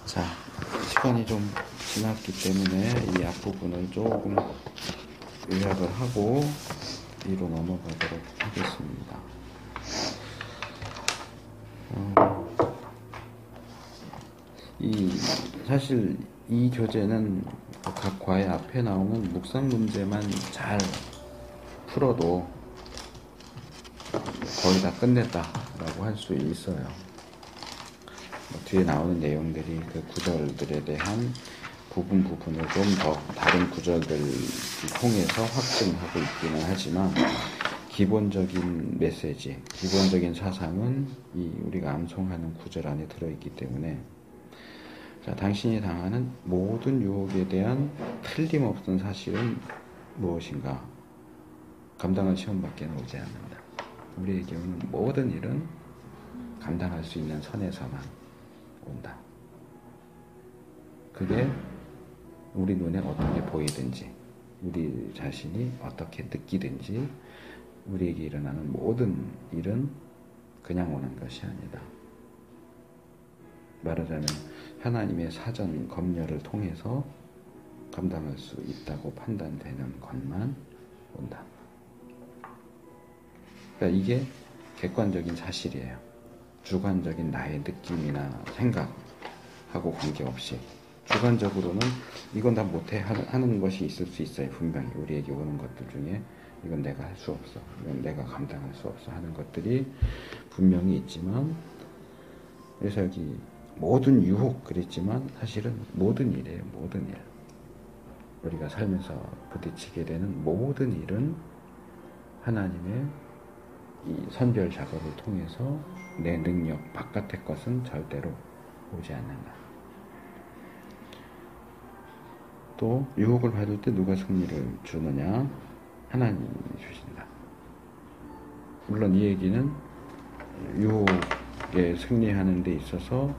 자, 시간이 좀 지났기 때문에 이 앞부분을 조금 요약을 하고 뒤로 넘어가도록 하겠습니다. 사실 이 교재는 각 과의 앞에 나오는 묵상 문제만 잘 풀어도 거의 다 끝냈다라고 할 수 있어요. 뒤에 나오는 내용들이 그 구절들에 대한 부분을 좀 더 다른 구절들을 통해서 확증하고 있기는 하지만 기본적인 메시지, 기본적인 사상은 이 우리가 암송하는 구절 안에 들어있기 때문에, 자, 당신이 당하는 모든 유혹에 대한 틀림없는 사실은 무엇인가? 감당할 시험밖에 오지 않는다. 우리에게 오는 모든 일은 감당할 수 있는 선에서만 온다. 그게 우리 눈에 어떻게 보이든지, 우리 자신이 어떻게 느끼든지, 우리에게 일어나는 모든 일은 그냥 오는 것이 아니다. 말하자면 하나님의 사전 검열을 통해서 감당할 수 있다고 판단되는 것만 온다. 그러니까 이게 객관적인 사실이에요. 주관적인 나의 느낌이나 생각하고 관계없이 주관적으로는 이건 다 못해 하는 것이 있을 수 있어요. 분명히 우리에게 오는 것들 중에 이건 내가 할 수 없어, 이건 내가 감당할 수 없어 하는 것들이 분명히 있지만, 그래서 여기 모든 유혹 그랬지만 사실은 모든 일이에요. 모든 일, 우리가 살면서 부딪히게 되는 모든 일은 하나님의 이 선별 작업을 통해서 내 능력 바깥의 것은 절대로 오지 않는다. 또 유혹을 받을 때 누가 승리를 주느냐? 하나님이 주신다. 물론 이 얘기는 유혹에 승리하는 데 있어서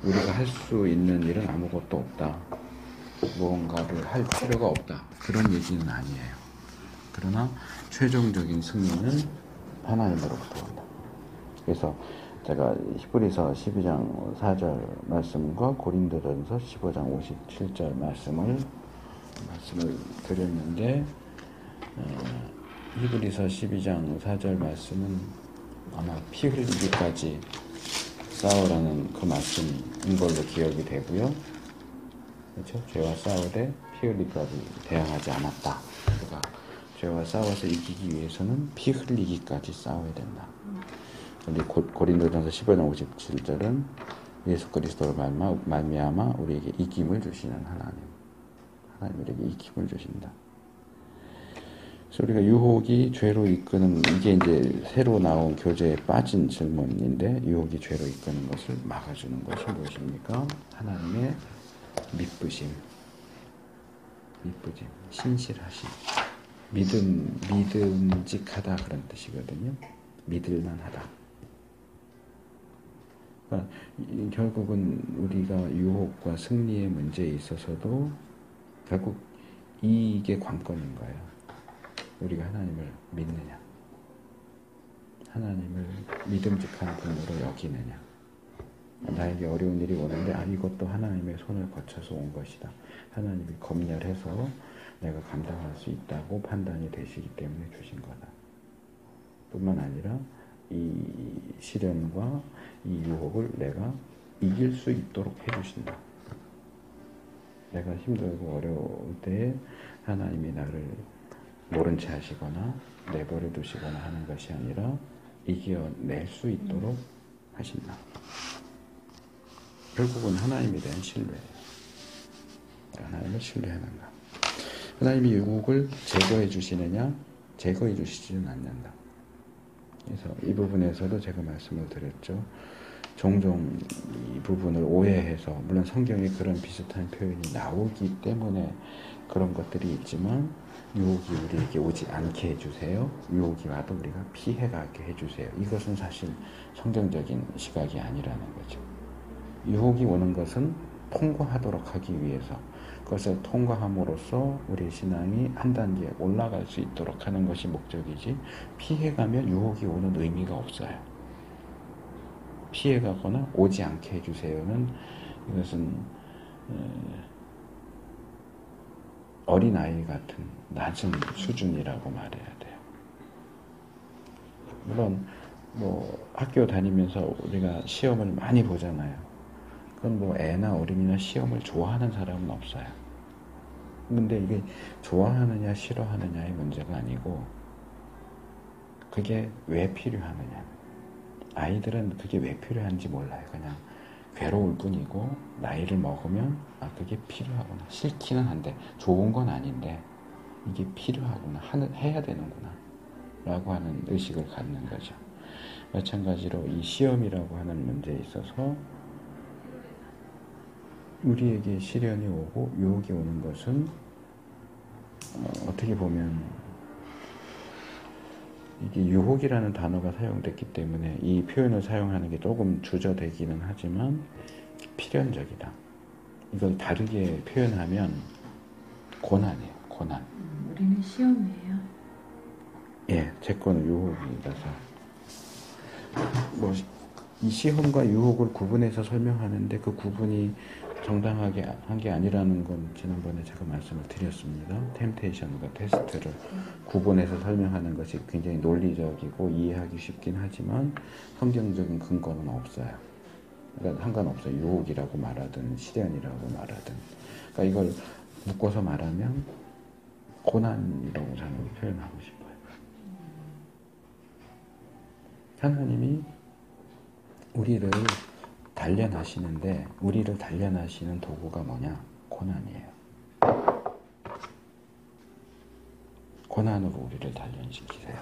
우리가 할 수 있는 일은 아무것도 없다, 무언가를 할 필요가 없다, 그런 얘기는 아니에요. 그러나 최종적인 승리는 하나님으로부터 온다. 그래서 제가 히브리서 12장 4절 말씀과 고린도전서 15장 57절 말씀을 드렸는데, 히브리서 12장 4절 말씀은 아마 피 흘리기까지 싸우라는 그 말씀인 걸로 기억이 되고요. 그렇죠? 죄와 싸우되 피 흘리기까지 대항하지 않았다. 우리가 죄와 싸워서 이기기 위해서는 피 흘리기까지 싸워야 된다. 우리 고린도전서 15장 57절은 예수 그리스도로 말미암아 우리에게 이김을 주시는 하나님 우리에게 이김을 주신다. 그래서 우리가 유혹이 죄로 이끄는, 이게 이제 새로 나온 교재에 빠진 질문인데, 유혹이 죄로 이끄는 것을 막아주는 것이 무엇입니까? 하나님의 미쁘심, 신실하심, 믿음직하다 그런 뜻이거든요. 믿을만하다. 그러니까 결국은 우리가 유혹과 승리의 문제에 있어서도 결국 이게 관건인 거예요. 우리가 하나님을 믿느냐, 하나님을 믿음직한 분으로 여기느냐. 나에게 어려운 일이 오는데 이것도 하나님의 손을 거쳐서 온 것이다, 하나님이 검열해서 내가 감당할 수 있다고 판단이 되시기 때문에 주신 거다. 뿐만 아니라 이 시련과 이 유혹을 내가 이길 수 있도록 해주신다. 내가 힘들고 어려울 때에 하나님이 나를 모른 채 하시거나 내버려 두시거나 하는 것이 아니라 이겨낼 수 있도록 하신다. 결국은 하나님에 대한 신뢰예요. 하나님을 신뢰하는가. 하나님이 유혹을 제거해 주시느냐? 제거해 주시지는 않는다. 그래서 이 부분에서도 제가 말씀을 드렸죠. 종종 이 부분을 오해해서, 물론 성경에 그런 비슷한 표현이 나오기 때문에 그런 것들이 있지만, 유혹이 우리에게 오지 않게 해주세요, 유혹이 와도 우리가 피해가게 해주세요, 이것은 사실 성경적인 시각이 아니라는 거죠. 유혹이 오는 것은 통과하도록 하기 위해서, 그것을 통과함으로써 우리의 신앙이 한 단계 올라갈 수 있도록 하는 것이 목적이지, 피해가면 유혹이 오는 의미가 없어요. 피해가거나 오지 않게 해주세요는 이것은 어린아이 같은 낮은 수준이라고 말해야 돼요. 물론 뭐 학교 다니면서 우리가 시험을 많이 보잖아요. 그건 뭐 애나 어린이나 시험을 좋아하는 사람은 없어요. 근데 이게 좋아하느냐 싫어하느냐의 문제가 아니고 그게 왜 필요하느냐. 아이들은 그게 왜 필요한지 몰라요. 그냥 괴로울 뿐이고 나이를 먹으면 그게 필요하구나. 싫기는 한데 좋은 건 아닌데 이게 필요하구나. 해야 되는구나. 라고 하는 의식을 갖는 거죠. 마찬가지로 이 시험이라고 하는 문제에 있어서 우리에게 시련이 오고 유혹이 오는 것은 어떻게 보면 이게 유혹이라는 단어가 사용됐기 때문에 이 표현을 사용하는 게 조금 주저되기는 하지만 필연적이다. 이걸 다르게 표현하면 고난이에요. 고난. 우리는 시험이에요. 예, 제 거는 유혹이라서 뭐 이 시험과 유혹을 구분해서 설명하는데 그 구분이 정당하게 한 게 아니라는 건 지난번에 제가 말씀을 드렸습니다. 템테이션과 테스트를 구분해서 설명하는 것이 굉장히 논리적이고 이해하기 쉽긴 하지만 성경적인 근거는 없어요. 그러니까 상관없어요. 유혹이라고 말하든 시련이라고 말하든. 그러니까 이걸 묶어서 말하면 고난이라고 저는 표현하고 싶어요. 하나님이 우리를 단련하시는데 우리를 단련하시는 도구가 뭐냐? 고난이에요. 고난으로 우리를 단련시키세요.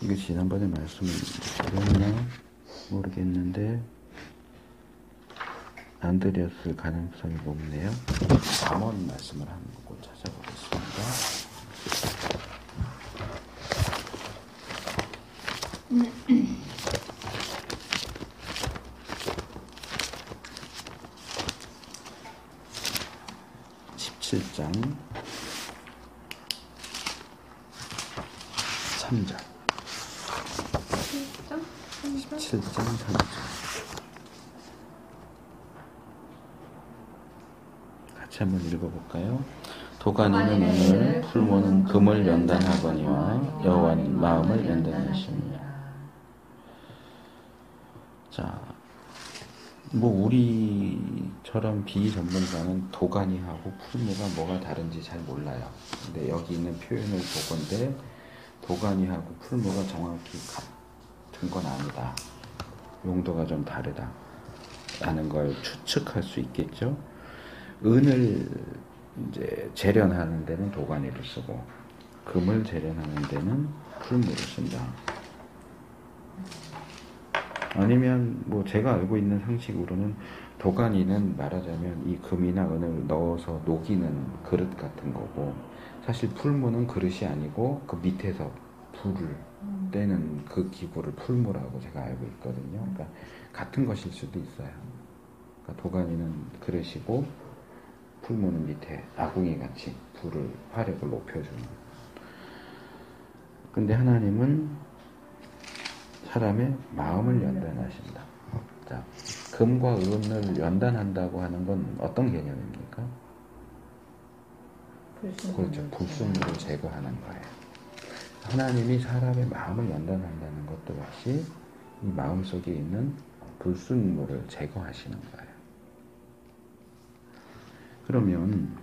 이거 지난번에 말씀을 드렸나 모르겠는데 안 드렸을 가능성이 높네요. 잠언 말씀을 한번 꼭 찾아보겠습니다. (17장) 3절 17장 3절 같이 한번 읽어볼까요? 도가니는 은을, 풀무는 금을 연단하거니와 여호와는 마음을 연단하시느니라. 자, 뭐 우리처럼 비전문가는 도가니하고 풀무가 뭐가 다른지 잘 몰라요. 근데 여기 있는 표현을 보건대 도가니하고 풀무가 정확히 같은 건 아니다. 용도가 좀 다르다. 라는 걸 추측할 수 있겠죠. 은을 이제 재련하는 데는 도가니를 쓰고 금을 재련하는 데는 풀무를 쓴다. 아니면 뭐 제가 알고 있는 상식으로는 도가니는 말하자면 이 금이나 은을 넣어서 녹이는 그릇 같은 거고 사실 풀무는 그릇이 아니고 그 밑에서 불을 떼는 그 기구를 풀무라고 제가 알고 있거든요. 그러니까 같은 것일 수도 있어요. 그러니까 도가니는 그릇이고 풀무는 밑에 아궁이 같이 불을 화력을 높여주는. 근데 하나님은 사람의 마음을 연단하신다. 자, 금과 은을 연단한다고 하는 건 어떤 개념입니까? 그렇죠. 불순물을 제거하는 거예요. 하나님이 사람의 마음을 연단한다는 것도 역시 이 마음 속에 있는 불순물을 제거하시는 거예요. 그러면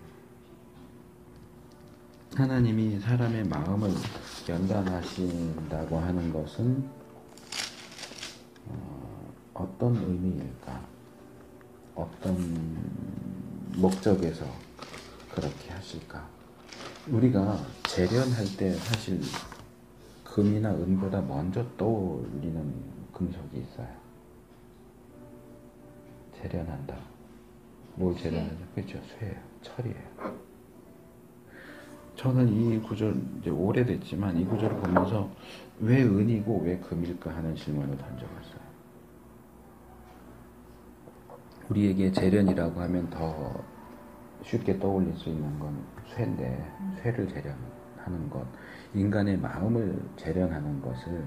하나님이 사람의 마음을 연단하신다고 하는 것은 어떤 의미일까? 어떤 목적에서 그렇게 하실까? 우리가 재련할 때 사실 금이나 은보다 먼저 떠올리는 금속이 있어요. 재련한다. 뭘 재련하죠? 그렇죠. 쇠예요. 철이에요. 저는 이 구절 이제 오래됐지만 이 구절을 보면서 왜 은이고 왜 금일까 하는 질문을 던져봤어요. 우리에게 재련이라고 하면 더 쉽게 떠올릴 수 있는 건 쇠인데 쇠를 재련하는 것, 인간의 마음을 재련하는 것을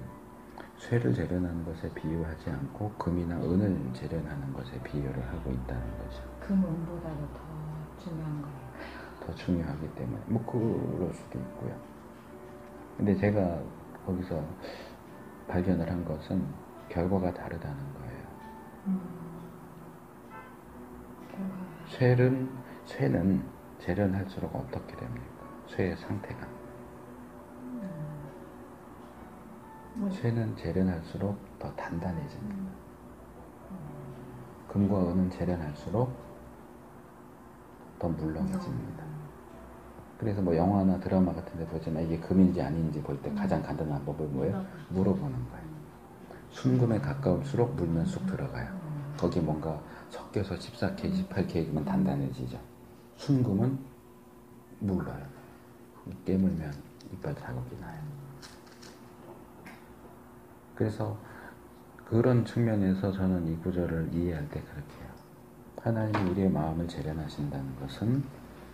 쇠를 재련하는 것에 비유하지 않고 금이나 은을 재련하는 것에 비유를 하고 있다는 거죠. 금은보다도 더 중요한 거예요. 더 중요하기 때문에 뭐 그럴 수도 있고요. 근데 제가 거기서 발견을 한 것은 결과가 다르다는 거예요. 쇠는 재련할수록 어떻게 됩니까? 쇠의 상태가. 쇠는 재련할수록 더 단단해집니다. 금과 은은 재련할수록 더 물렁해집니다. 그래서 뭐 영화나 드라마 같은 데 보지만 이게 금인지 아닌지 볼 때 가장 간단한 법은 뭐예요? 물어보는 거예요. 순금에 가까울수록 물면 쑥 들어가요. 거기 뭔가 섞여서 14K, 18K면 단단해지죠. 순금은 물러요. 깨물면 이빨 자국이 나요. 그래서 그런 측면에서 저는 이 구절을 이해할 때 그렇게 해요. 하나님이 우리의 마음을 재련하신다는 것은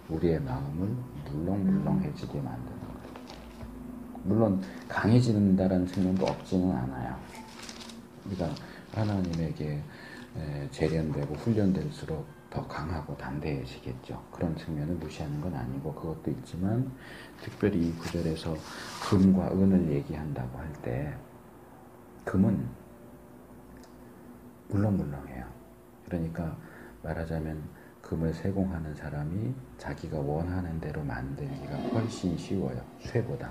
우리의 마음을 물렁물렁해지게 만드는 거예요. 물론 강해진다는 측면도 없지는 않아요. 우리가 하나님에게 재련되고 훈련될수록 더 강하고 담대해지겠죠. 그런 측면을 무시하는 건 아니고 그것도 있지만 특별히 이 구절에서 금과 은을 얘기한다고 할 때 금은 물렁물렁해요. 그러니까 말하자면 금을 세공하는 사람이 자기가 원하는 대로 만들기가 훨씬 쉬워요. 쇠보다.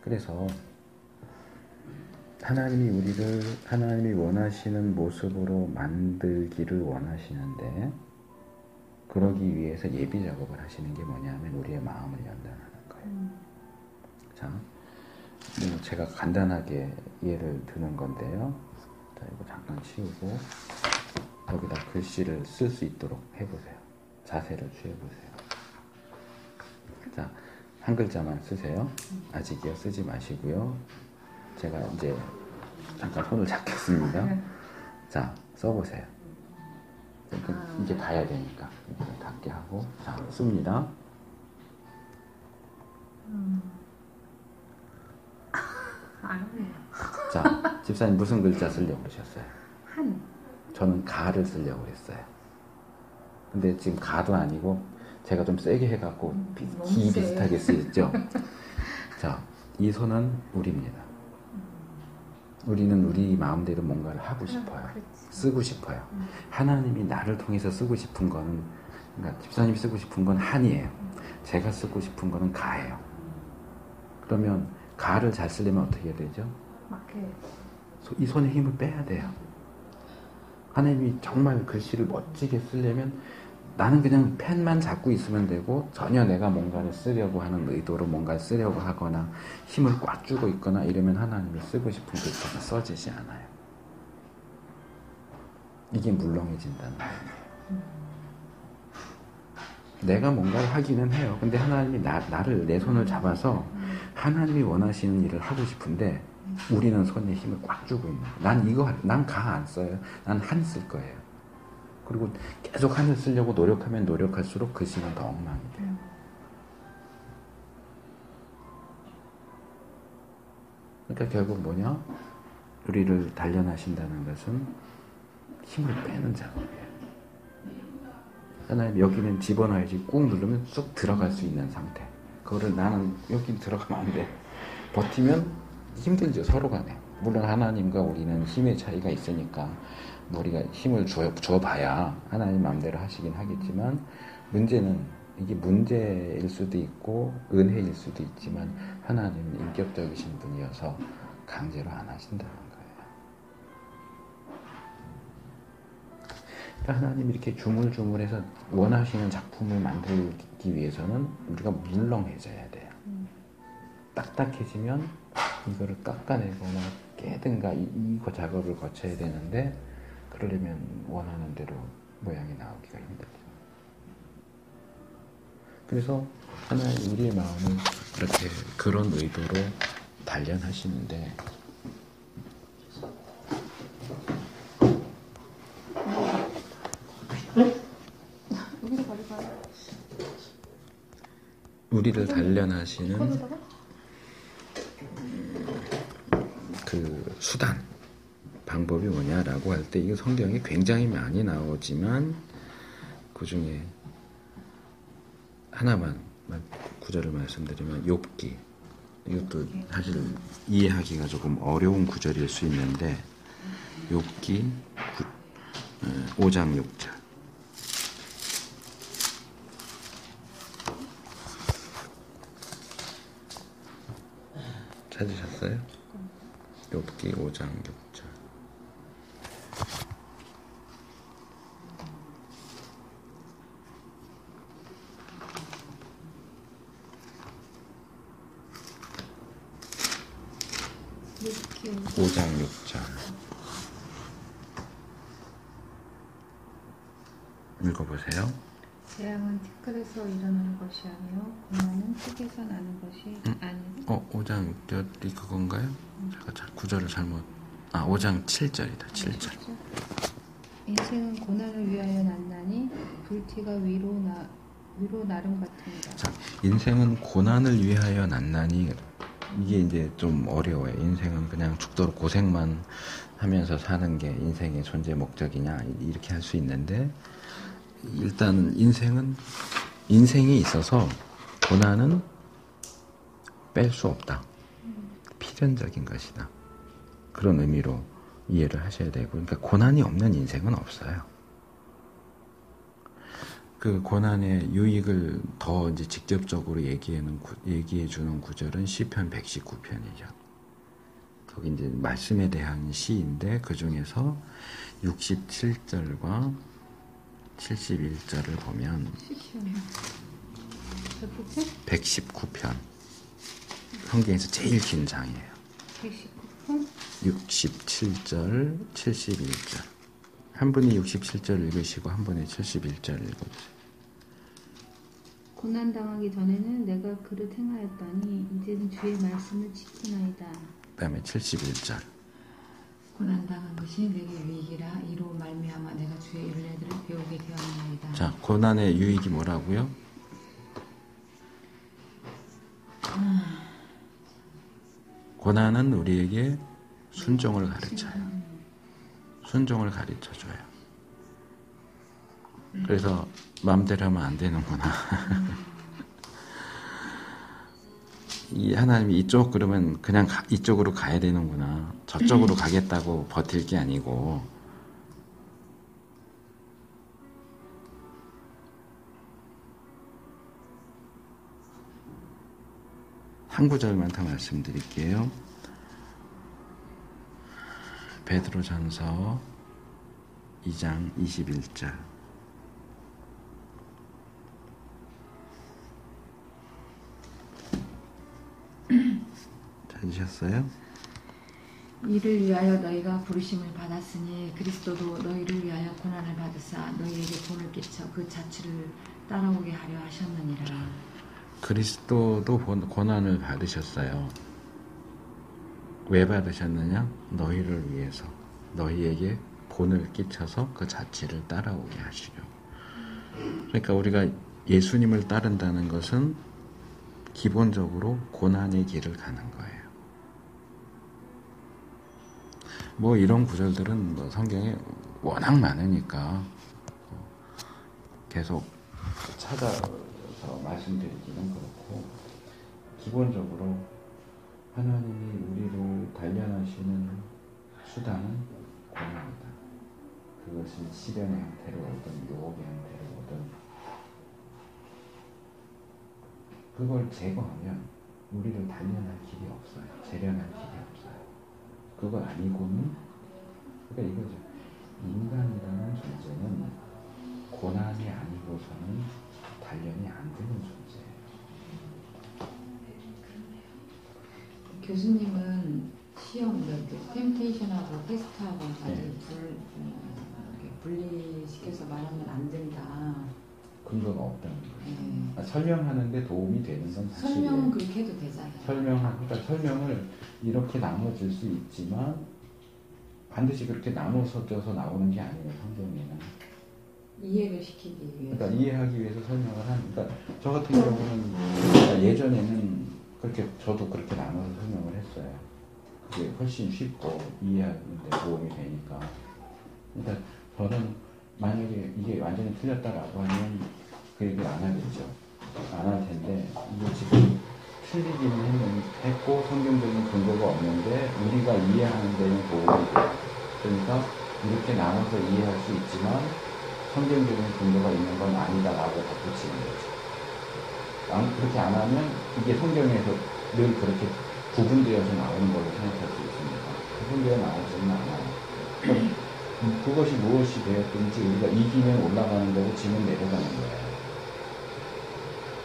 그래서 하나님이 원하시는 모습으로 만들기를 원하시는데 그러기 위해서 예비 작업을 하시는 게 뭐냐면 우리의 마음을 연단하는 거예요. 자, 제가 간단하게 예를 드는 건데요. 자, 이거 잠깐 치우고 여기다 글씨를 쓸 수 있도록 해보세요. 자세를 취해보세요. 자, 한 글자만 쓰세요. 아직이요. 쓰지 마시고요. 제가 이제 잠깐 손을 잡겠습니다. 자, 써보세요. 이제 닿아야 되니까 닿게 하고 자, 씁니다. 자, 집사님 무슨 글자 쓰려고 그러셨어요? 한. 저는 가를 쓰려고 그랬어요. 근데 지금 가도 아니고 제가 좀 세게 해갖고 기 비슷하게 쓰였죠. 자, 이 손은 우리입니다. 우리는 우리 마음대로 뭔가를 하고 싶어요. 쓰고 싶어요. 하나님이 나를 통해서 쓰고 싶은 거는, 그러니까 집사님이 쓰고 싶은 건 한이에요. 제가 쓰고 싶은 거는 가예요. 그러면 가를 잘 쓰려면 어떻게 해야 되죠? 이 손에 힘을 빼야 돼요. 하나님이 정말 글씨를 멋지게 쓰려면 나는 그냥 펜만 잡고 있으면 되고 전혀 내가 뭔가를 쓰려고 하는 의도로 뭔가를 쓰려고 하거나 힘을 꽉 주고 있거나 이러면 하나님이 쓰고 싶은 글자가 써지지 않아요. 이게 물렁해진다는 거예요. 내가 뭔가를 하기는 해요. 근데 하나님이 나를 내 손을 잡아서 하나님이 원하시는 일을 하고 싶은데 우리는 손에 힘을 꽉 주고 있는 거예요. 난 가 안 써요. 난 한 쓸 거예요. 그리고 계속 한을 쓰려고 노력하면 노력할수록 글씨는 더 엉망이 돼요. 그러니까 결국 뭐냐? 우리를 단련하신다는 것은 힘을 빼는 작업이에요. 하나님 여기는 집어넣어야지 꾹 누르면 쑥 들어갈 수 있는 상태. 그거를 나는 여기 들어가면 안 돼. 버티면 힘들죠. 서로 간에. 물론 하나님과 우리는 힘의 차이가 있으니까 우리가 힘을 줘봐야 하나님 마음대로 하시긴 하겠지만 문제는 이게 문제일 수도 있고 은혜일 수도 있지만 하나님은 인격적이신 분이어서 강제로 안 하신다는 거예요. 그러니까 하나님 이렇게 주물주물해서 원하시는 작품을 만들기 위해서는 우리가 물렁해져야 돼요. 딱딱해지면 이거를 깎아내거나 깨든가 이거 작업을 거쳐야 되는데 그러려면 원하는 대로 모양이 나오기가 힘들죠. 그래서 하나님 우리의 마음을 이렇게 그런 의도로 단련하시는데 우리를 단련하시는 그 수단 방법이 뭐냐라고 할 때 이거 성경에 굉장히 많이 나오지만 그 중에 하나만 구절을 말씀드리면 욥기, 이것도 사실 이해하기가 조금 어려운 구절일 수 있는데 욥기 5장 6절 찾으셨어요? 욥기 5장 6절. 욥기 5장 6절 읽어보세요. 재앙은 티끌에서 일어나는 것이 아니요 고난은 흙에서 나는 것이 아니요. 5장 6절이 그건가요? 제가 구절을 잘못. 5장 7절이다. 7절. 인생은 고난을 위하여 났나니 불티가 위로 나름 같으니라. 자, 인생은 고난을 위하여 났나니, 이게 이제 좀 어려워요. 인생은 그냥 죽도록 고생만 하면서 사는 게 인생의 존재 목적이냐 이렇게 할 수 있는데, 일단 인생이 있어서 고난은 뺄 수 없다. 필연적인 것이다. 그런 의미로 이해를 하셔야 되고, 그러니까 고난이 없는 인생은 없어요. 그 고난의 유익을 더 이제 직접적으로 얘기해 주는 구절은 시편 119편이죠. 거기 이제 말씀에 대한 시인데 그 중에서 67절과 71절을 보면 119편 성경에서 제일 긴 장이에요. 119편 67절, 71절. 한 분이 67절 읽으시고 한 분이 71절 읽어주세요. 고난당하기 전에는 내가 그릇 행하였더니 이제는 주의 말씀을 지키나이다. 그 다음에 71절. 고난당한 것이 내게 유익이라 이로 말미암아 내가 주의 율례들을 배우게 되었나이다. 자, 고난의 유익이 뭐라고요? 고난은 우리에게 순종을 가르쳐요. 순종을 가르쳐줘요. 그래서 마음대로 하면 안 되는구나. 이 하나님이 이쪽 그러면 그냥 이쪽으로 가야 되는구나. 저쪽으로 가겠다고 버틸 게 아니고, 한 구절만 더 말씀드릴게요. 베드로전서 2장 21절. 찾으셨어요? 이를 위하여 너희가 부르심을 받았으니 그리스도도 너희를 위하여 고난을 받으사 너희에게 본을 끼쳐 그 자취를 따라오게 하려 하셨느니라. 그리스도도 고난을 받으셨어요. 왜 받으셨느냐? 너희를 위해서, 너희에게 본을 끼쳐서 그 자취를 따라오게 하시려고. 그러니까 우리가 예수님을 따른다는 것은 기본적으로 고난의 길을 가는 거예요. 뭐 이런 구절들은 뭐 성경에 워낙 많으니까 계속 찾아서 말씀드리기는 그렇고, 기본적으로 하나님이 우리를 단련하시는 수단은 고난이다. 그것은 시련의 형태로 오든 유혹의 형태로 오든 그걸 제거하면 우리를 단련할 길이 없어요. 재련할 길이 없어요. 그거 아니고는, 그러니까 이거죠. 인간이라는 존재는 고난이 아니고서는 단련이 안 되는 존재예요. 교수님은 시험, 템테이션하고 테스트하고 네. 분리시켜서 말하면 안 된다. 근거가 없다는 거예요. 설명하는데 도움이 되는 건 사실이에요. 설명은 그렇게 해도 되잖아요. 그러니까 설명을 이렇게 나눠질 수 있지만 반드시 그렇게 나눠서져서 나오는 게 아니에요. 성경에는. 이해를 시키기 위해서. 그러니까 이해하기 위해서 설명을 하는. 그러니까 저 같은 경우는 예전에는 그렇게 저도 그렇게 나눠서 설명을 했어요. 그게 훨씬 쉽고 이해하는 데 도움이 되니까. 그러니까 저는 만약에 이게 완전히 틀렸다라고 하면 그 얘기를 안 하겠죠. 안 할 텐데 이게 지금 틀리기는 했고 성경적인 근거가 없는데 우리가 이해하는 데는 도움이 돼요. 그러니까 이렇게 나눠서 이해할 수 있지만 성경적인 근거가 있는 건 아니다라고 덧붙이는 거죠. 그렇게 안 하면 이게 성경에서 늘 그렇게 구분되어서 나오는 걸로 생각할 수 있습니다. 구분되어 나오지는 않아요. 그것이 무엇이 되었든지 우리가 이기면 올라가는 거고 지면 내려가는 거예요.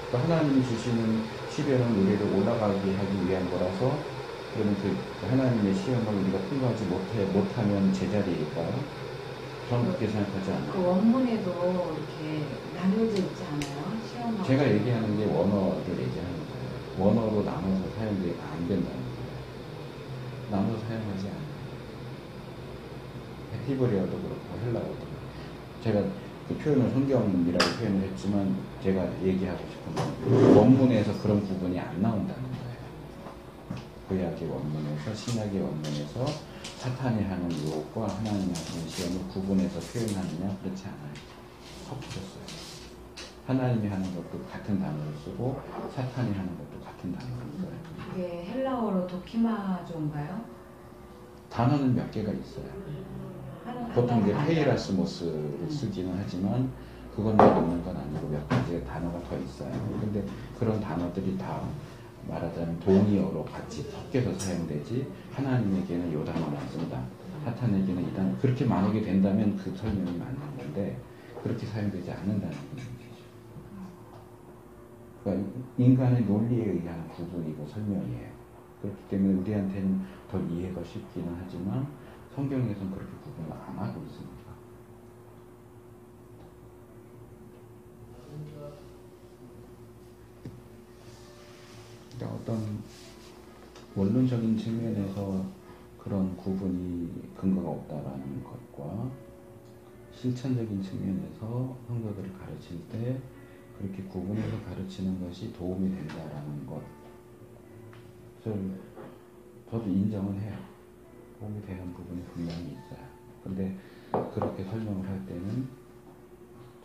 그러니까 하나님이 주시는 시련은 우리를 올라가게 하기 위한 거라서 그러면 그 하나님의 시험을 우리가 통과하지 못하면 제자리일까요? 저는 그렇게 생각하지 않아요. 그 원문에도 이렇게 나뉘어져 있지 않아요? 시험하고. 제가 얘기하는 게 원어를 얘기하는 거예요. 원어로 나눠서 사용되면 안 된다는 거예요. 나눠서 사용하지 않아요. 히브리어도 그렇고 헬라어도 그렇고. 제가 그 표현을 성경이라고 표현을 했지만 제가 얘기하고 싶은 건 원문에서 그런 부분이 안 나온다는 거예요. 구약의 원문에서 신약의 원문에서 사탄이 하는 유혹과 하나님이 하시는 시험을 구분해서 표현하느냐 그렇지 않아요. 섞여졌어요. 하나님이 하는 것도 같은 단어를 쓰고 사탄이 하는 것도 같은 단어를 써요. 이게 헬라어로 도키마조인가요? 단어는 몇 개가 있어요. 보통 이제 페이라스모스를 쓰기는 하지만 그것만 있는 건 아니고 몇 가지의 단어가 더 있어요. 근데 그런 단어들이 다 말하자면 동의어로 같이 섞여서 사용되지 하나님에게는 요 단어만 쓴다. 사탄에게는 이 단어. 그렇게 만약에 된다면 그 설명이 맞는 건데 그렇게 사용되지 않는다는 얘기죠. 그러니까 인간의 논리에 의한 구분이고 설명이에요. 그렇기 때문에 우리한테는 더 이해가 쉽기는 하지만 성경에서는 그렇게 구분을 안 하고 있습니다. 그러니까 어떤 원론적인 측면에서 그런 구분이 근거가 없다라는 것과 실천적인 측면에서 성도들을 가르칠 때 그렇게 구분해서 가르치는 것이 도움이 된다라는 것을 저도 인정은 해요. 도움이 되는 부분이 분명히 있어요. 근데 그렇게 설명을 할 때는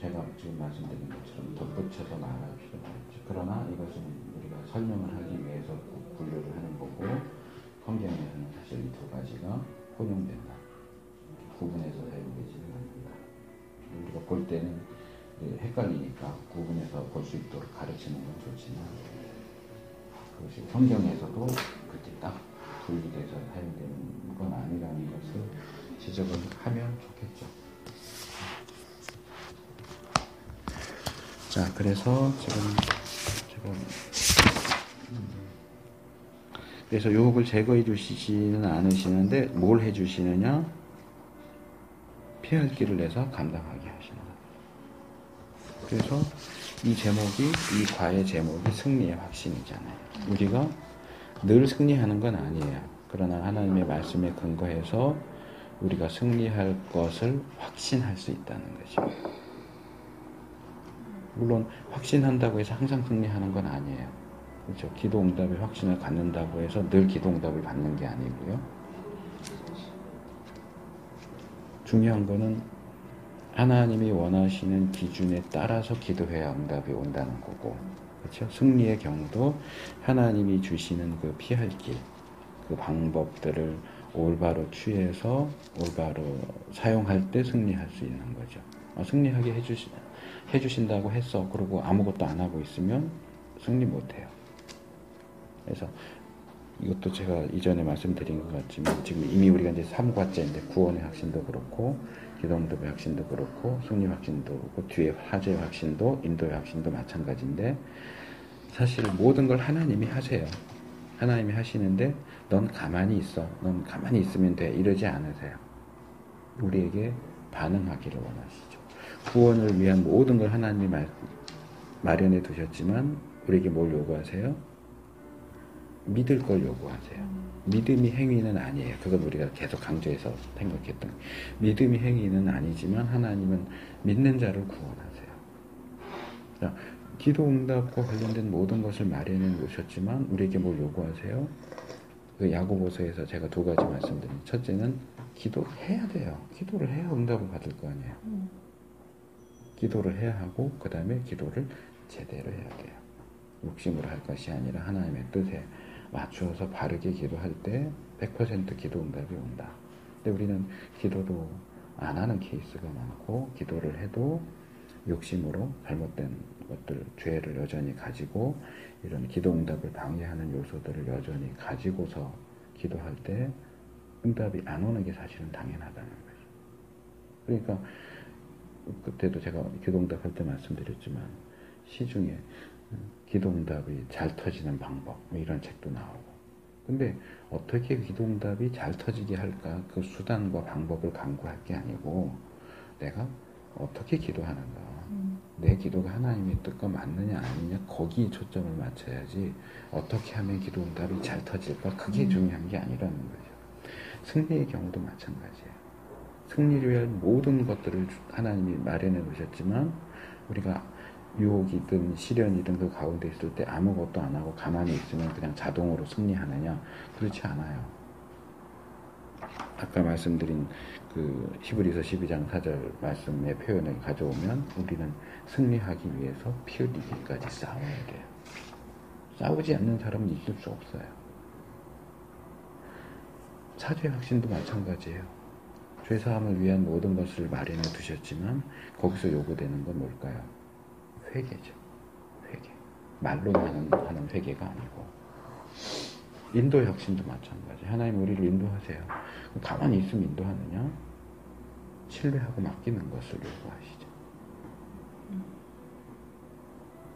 제가 지금 말씀드린 것처럼 덧붙여서 말할 필요가 있죠. 그러나 이것은 우리가 설명을 하기 위해서 분류를 하는 거고 성경에서는 사실 이 두 가지가 혼용된다. 구분해서 사용되지는 않는다. 우리가 볼 때는 헷갈리니까 구분해서 볼 수 있도록 가르치는 건 좋지만 그것이 성경에서도 그렇게 딱 분리돼서 사용되는 건 아니라는 것을 지적을 하면 좋겠죠. 자, 그래서 그래서 유혹을 제거해 주시지는 않으시는데 뭘 해 주시느냐? 피할 길을 내서 감당하게 하시는 거예요. 그래서 이 과의 제목이 승리의 확신이잖아요. 우리가 늘 승리하는 건 아니에요. 그러나 하나님의 말씀에 근거해서 우리가 승리할 것을 확신할 수 있다는 거죠. 물론 확신한다고 해서 항상 승리하는 건 아니에요. 그렇죠. 기도 응답의 확신을 갖는다고 해서 늘 기도 응답을 받는 게 아니고요. 중요한 거는 하나님이 원하시는 기준에 따라서 기도해야 응답이 온다는 거고, 그렇죠? 승리의 경우도 하나님이 주시는 그 피할 길, 그 방법들을 올바로 취해서 올바로 사용할 때 승리할 수 있는 거죠. 승리하게 해주신다고 했어. 그러고 아무것도 안 하고 있으면 승리 못해요. 그래서 이것도 제가 이전에 말씀드린 것 같지만 지금 이미 우리가 이제 3과째인데 구원의 확신도 그렇고 기도응답의 확신도 그렇고 승리 확신도 그렇고 뒤에 화제의 확신도 인도의 확신도 마찬가지인데 사실 모든 걸 하나님이 하세요. 하나님이 하시는데 넌 가만히 있어. 넌 가만히 있으면 돼. 이러지 않으세요. 우리에게 반응하기를 원하시죠. 구원을 위한 모든 걸 하나님이 마련해 두셨지만 우리에게 뭘 요구하세요? 믿을 걸 요구하세요. 믿음이 행위는 아니에요. 그건 우리가 계속 강조해서 생각했던 믿음이 행위는 아니지만 하나님은 믿는 자를 구원하세요. 자, 기도 응답과 관련된 모든 것을 마련해 놓으셨지만 우리에게 뭘 요구하세요? 그 야고보서에서 제가 두 가지 말씀드린, 첫째는 기도해야 돼요. 기도를 해야 응답을 받을 거 아니에요. 기도를 해야 하고 그 다음에 기도를 제대로 해야 돼요. 욕심으로 할 것이 아니라 하나님의 뜻에 맞추어서 바르게 기도할 때 100% 기도 응답이 온다. 근데 우리는 기도도 안 하는 케이스가 많고, 기도를 해도 욕심으로 잘못된 것들, 죄를 여전히 가지고 이런 기도 응답을 방해하는 요소들을 여전히 가지고서 기도할 때 응답이 안 오는 게 사실은 당연하다는 거죠. 그러니까 그때도 제가 기도 응답할 때 말씀드렸지만, 시중에 기도 응답이 잘 터지는 방법 뭐 이런 책도 나오고, 근데 어떻게 기도 응답이 잘 터지게 할까, 그 수단과 방법을 강구할 게 아니고 내가 어떻게 기도하는가, 내 기도가 하나님의 뜻과 맞느냐 아니냐, 거기에 초점을 맞춰야지 어떻게 하면 기도 응답이 잘 터질까, 그게 중요한 게 아니라는 거죠. 승리의 경우도 마찬가지예요. 승리를 위한 모든 것들을 하나님이 마련해 놓으셨지만, 우리가 유혹이든 시련이든 그 가운데 있을 때 아무것도 안 하고 가만히 있으면 그냥 자동으로 승리하느냐? 그렇지 않아요. 아까 말씀드린 그 히브리서 12장 4절 말씀의 표현을 가져오면, 우리는 승리하기 위해서 피 흘리기까지 싸워야 돼요. 싸우지 않는 사람은 있을 수 없어요. 사죄 확신도 마찬가지예요. 죄사함을 위한 모든 것을 마련해 두셨지만 거기서 요구되는 건 뭘까요? 회개죠. 회개. 말로만 하는 회개가 아니고. 인도 혁신도 마찬가지. 하나님 우리를 인도하세요. 가만히 있으면 인도하느냐? 신뢰하고 맡기는 것을 요구하시죠.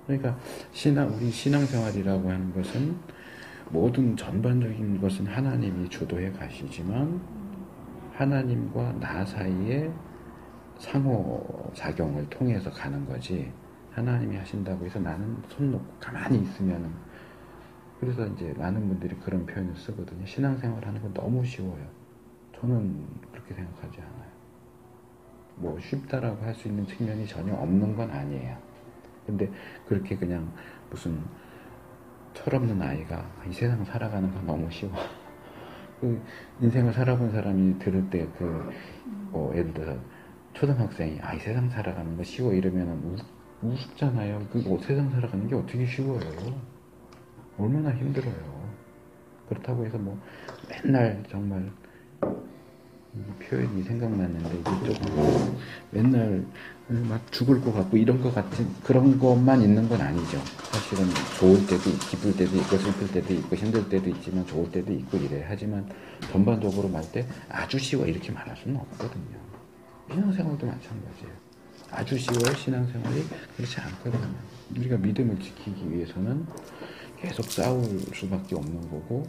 그러니까 우리 신앙생활이라고 하는 것은 모든 전반적인 것은 하나님이 주도해 가시지만, 하나님과 나 사이에 상호작용을 통해서 가는 거지, 하나님이 하신다고 해서 나는 손 놓고 가만히 있으면, 그래서 이제 많은 분들이 그런 표현을 쓰거든요. 신앙생활 하는 건 너무 쉬워요. 저는 그렇게 생각하지 않아요. 뭐 쉽다라고 할 수 있는 측면이 전혀 없는 건 아니에요. 근데 그렇게 그냥 무슨 철없는 아이가 이 세상 살아가는 건 너무 쉬워. 그 인생을 살아본 사람이 들을 때 뭐 예를 들어서 초등학생이 이 세상 살아가는 거 쉬워 이러면은 우습잖아요. 세상 살아가는 게 어떻게 쉬워요? 얼마나 힘들어요. 그렇다고 해서 뭐 맨날 정말, 이 표현이 생각났는데 이게 조금 맨날 막 죽을 것 같고 이런 것 같은 그런 것만 있는 건 아니죠. 사실은 좋을 때도 기쁠 때도 있고 슬플 때도 있고 힘들 때도 있지만 좋을 때도 있고 이래. 하지만 전반적으로 말 때 아주 쉬워 이렇게 말할 수는 없거든요. 신앙생활도 마찬가지예요. 아주 쉬워요. 신앙생활이 그렇지 않거든요. 우리가 믿음을 지키기 위해서는 계속 싸울 수밖에 없는 거고,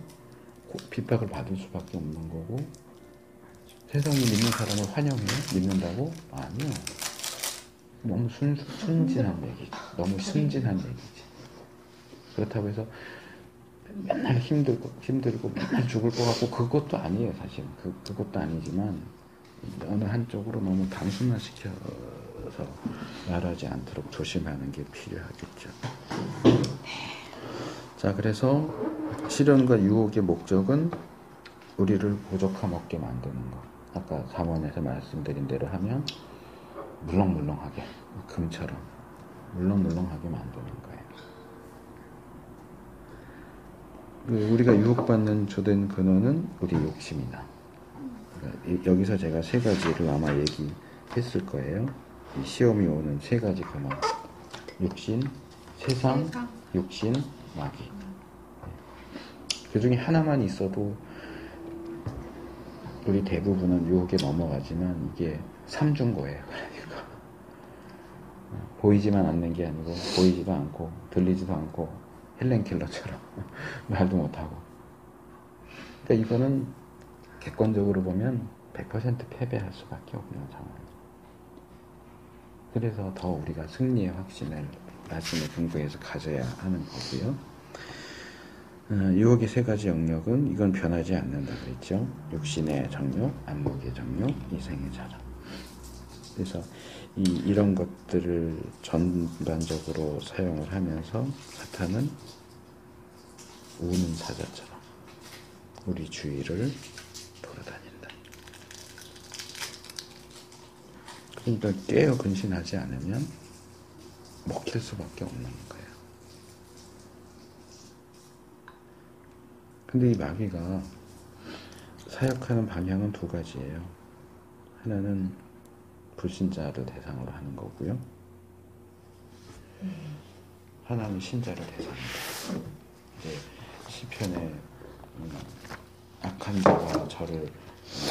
핍박을 받을 수밖에 없는 거고, 세상이 믿는 사람을 환영해요? 믿는다고? 아니요. 너무 순진한 얘기지. 너무 순진한 얘기지. 그렇다고 해서 맨날 힘들고 맨날 죽을 것 같고 그것도 아니에요. 사실은 그것도 아니지만, 어느 한쪽으로 너무 단순화시켜서 말하지 않도록 조심하는 게 필요하겠죠. 자, 그래서 시련과 유혹의 목적은 우리를 부족함 없게 만드는 것. 아까 3원에서 말씀드린 대로 하면 물렁물렁하게, 금처럼 물렁물렁하게 만드는 거예요. 우리가 유혹받는 주된 근원은 우리 욕심이다. 그러니까 여기서 제가 세 가지를 아마 얘기했을 거예요. 이 시험이 오는 세 가지 근원. 육신, 세상, 육신, 마귀. 그 중에 하나만 있어도 우리 대부분은 유혹에 넘어가지만 이게 삼중고예요. 그러니까 보이지만 않는 게 아니고, 보이지도 않고 들리지도 않고 헬렌 켈러처럼 말도 못하고. 그러니까 이거는 객관적으로 보면 100% 패배할 수밖에 없는 상황이죠. 그래서 더 우리가 승리의 확신을 말씀에 근거해서 가져야 하는 거고요. 유혹의 세 가지 영역은 이건 변하지 않는다 그랬죠. 육신의 정욕, 안목의 정욕, 이생의 자랑. 그래서 이런 것들을 전반적으로 사용을 하면서 사탄은 우는 사자처럼 우리 주위를 돌아다닌다. 그러니까 깨어 근신하지 않으면 먹힐 수밖에 없는 거예요. 근데 이 마귀가 사역하는 방향은 두 가지예요. 하나는 불신자를 대상으로 하는 거고요. 하나는 신자를 대상으로. 이제 시편에 악한 자가 저를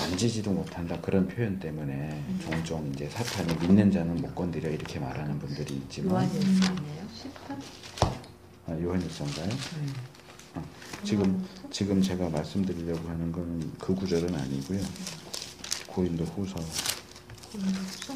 만지지도 못한다 그런 표현 때문에 종종 이제 사탄이 믿는 자는 못 건드려 이렇게 말하는 분들이 있지만 요한일서네요. 18. 요한일서인가요? 지금 제가 말씀드리려고 하는 거는 그 구절은 아니고요. 고린도 후서. 고린도후서?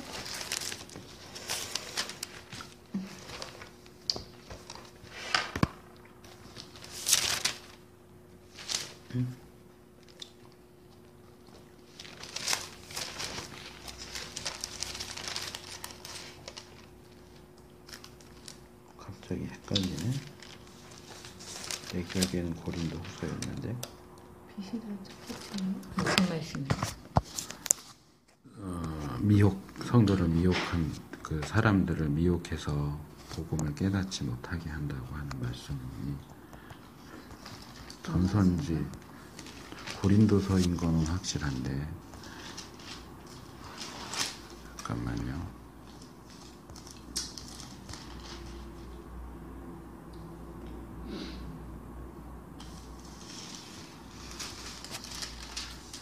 갑자기 헷갈리네. 내 기억에는 고린도 후서였는데. 비실한 척했지요. 무슨 말씀이에요? 성도를 미혹한 그 사람들을 미혹해서 복음을 깨닫지 못하게 한다고 하는 말씀이 전선지 고린도서인 거는 확실한데 잠깐만요.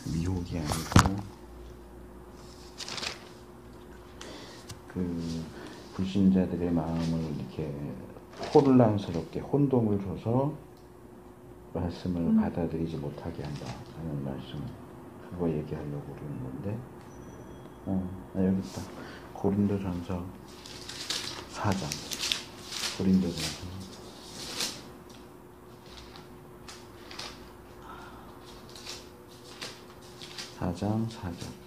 미혹이 아니고 그 불신자들의 마음을 이렇게 혼란스럽게 혼동을 줘서 말씀을 받아들이지 못하게 한다 하는 말씀, 그거 얘기하려고 그러는 건데 여기 있다. 고린도전서 4장. 고린도전서 4장 4절.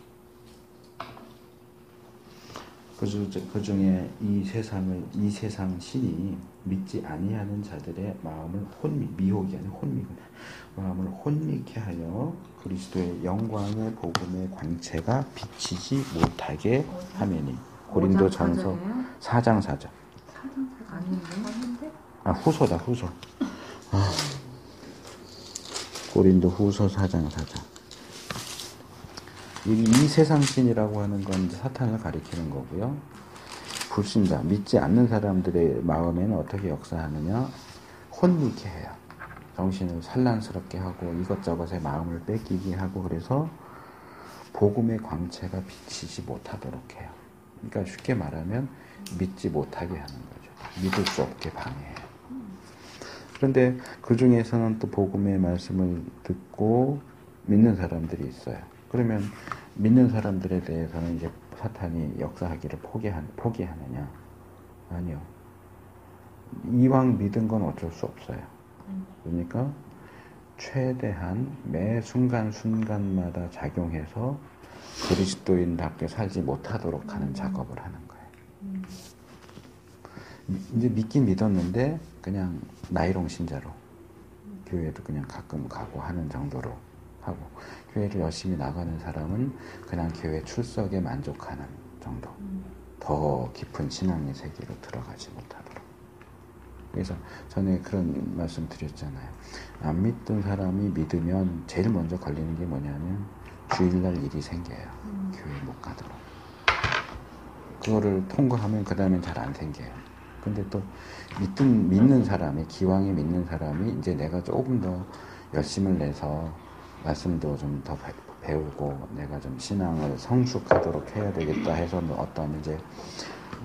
그 중에 이 세상 신이 믿지 아니하는 자들의 마음을 미혹이 아니라 혼미구나. 마음을 혼미케 하여 그리스도의 영광의 복음의 광채가 비치지 못하게 하매니. 고린도전서 4장 4절. 아닌데? 후소다, 후소. 고린도 후서 4장 4절. 이 세상 신이라고 하는 건 이제 사탄을 가리키는 거고요. 불신자, 믿지 않는 사람들의 마음에는 어떻게 역사하느냐? 혼미케 해요. 정신을 산란스럽게 하고 이것저것에 마음을 뺏기게 하고, 그래서 복음의 광채가 비치지 못하도록 해요. 그러니까 쉽게 말하면 믿지 못하게 하는 거죠. 믿을 수 없게 방해해요. 그런데 그 중에서는 또 복음의 말씀을 듣고 믿는 사람들이 있어요. 그러면 믿는 사람들에 대해서는 이제 사탄이 역사하기를 포기하느냐? 아니요. 이왕 믿은 건 어쩔 수 없어요. 그러니까 최대한 매 순간순간마다 작용해서 그리스도인답게 살지 못하도록 하는 작업을 하는 거예요. 이제 믿긴 믿었는데 그냥 나이롱 신자로 교회도 그냥 가끔 가고 하는 정도로 하고, 교회를 열심히 나가는 사람은 그냥 교회 출석에 만족하는 정도, 더 깊은 신앙의 세계로 들어가지 못하도록. 그래서 전에 그런 말씀 드렸잖아요. 안 믿던 사람이 믿으면 제일 먼저 걸리는 게 뭐냐면 주일날 일이 생겨요. 교회 못 가도록. 그거를 통과하면 그 다음엔 잘 안 생겨요. 근데 또 믿는 사람이, 기왕에 믿는 사람이 이제 내가 조금 더 열심을 내서 말씀도 좀 더 배우고 내가 좀 신앙을 성숙하도록 해야 되겠다 해서 어떤 이제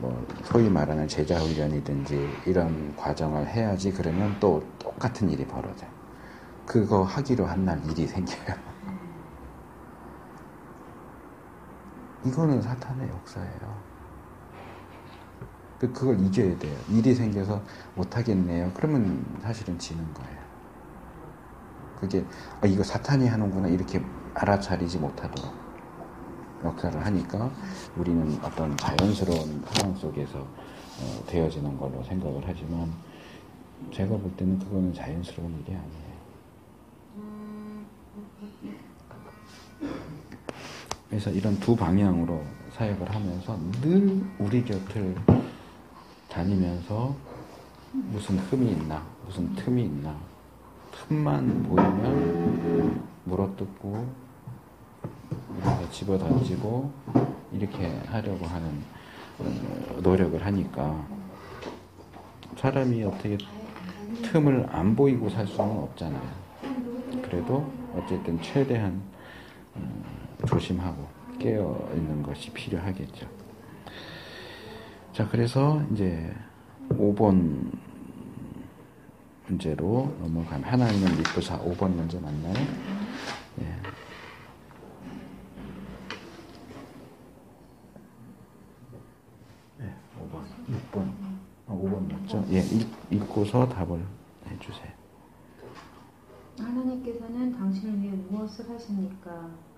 뭐 소위 말하는 제자 훈련이든지 이런 과정을 해야지. 그러면 또 똑같은 일이 벌어져요. 그거 하기로 한 날 일이 생겨요. 이거는 사탄의 역사예요. 그걸 이겨야 돼요. 일이 생겨서 못하겠네요. 그러면 사실은 지는 거예요. 그게 이거 사탄이 하는구나 이렇게 알아차리지 못하도록 역사를 하니까 우리는 어떤 자연스러운 상황 속에서 되어지는 걸로 생각을 하지만, 제가 볼 때는 그거는 자연스러운 일이 아니에요. 그래서 이런 두 방향으로 사역을 하면서 늘 우리 곁을 다니면서 무슨 흠이 있나, 무슨 틈이 있나, 틈만 보이면 물어뜯고 우리가 집어던지고 이렇게 하려고 하는 노력을 하니까 사람이 어떻게 틈을 안 보이고 살 수는 없잖아요. 그래도 어쨌든 최대한 조심하고 깨어 있는 것이 필요하겠죠. 자, 그래서 이제 5번 문제로 넘어가면 하나님을 믿고사 5번 문제 맞나요? 예. 네, 5번, 6번, 5번 맞죠? 예, 읽고서 답을 해주세요. 하나님께서는 당신을 위해 무엇을 하십니까?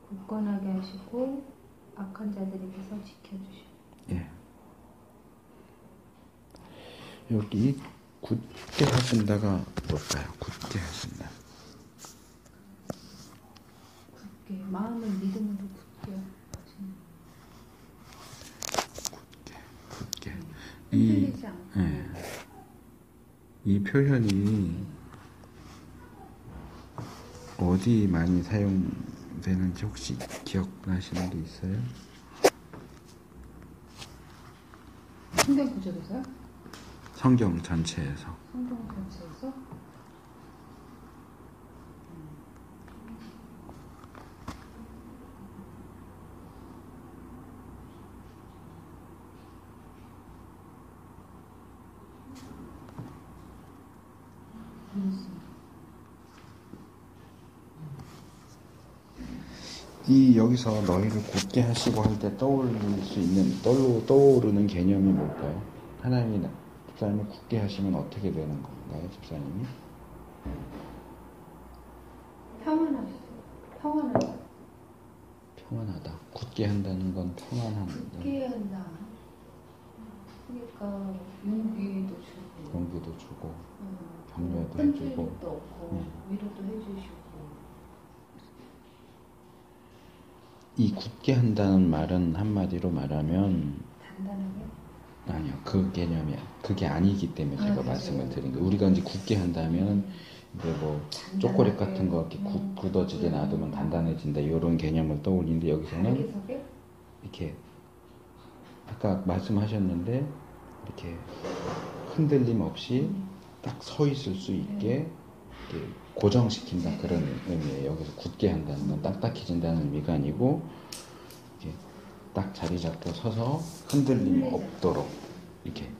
굳건하게 하시고 악한 자들에게서 지켜주시고. 예. 여기 굳게 하신다가 뭘까요? 굳게 하신다. 굳게 마음을 믿음으로 굳게 하시는. 굳게. 흔들리지 않고. 예. 이 표현이 어디 많이 사용되는지 혹시 기억나시는 게 있어요? 성경 구절에서요? 성경 전체에서. 성경 전체에서? 이 여기서 너희를 굳게 하시고 할 때 떠올릴 수 있는 떠오르는 개념이 뭘까요? 하나님이 집사님을 굳게 하시면 어떻게 되는 건가요, 집사님이? 평안하다. 평안하다. 굳게 한다는 건 평안한. 굳게 한다. 그러니까 용기도 주고, 용기도 주고, 격려도 해주고, 흔들림도 없고, 위로도 해주시고. 이 굳게 한다는 말은 한마디로 말하면 단단하게? 아니요, 그 개념이 그게 아니기 때문에 제가 그렇죠. 말씀을 드린 거예요. 우리가 이제 굳게 한다면 이제 뭐 초콜릿 같은 거 이렇게 굳어지게 놔두면 단단해진다 이런 개념을 떠올리는데 여기서는 알게석에? 이렇게 아까 말씀하셨는데 이렇게 흔들림 없이 딱 서 있을 수 있게 이렇게 고정시킨다 그런 의미예요. 여기서 굳게 한다는 건 딱딱해진다는 의미가 아니고 이렇게 딱 자리 잡고 서서 흔들림 없도록 이렇게.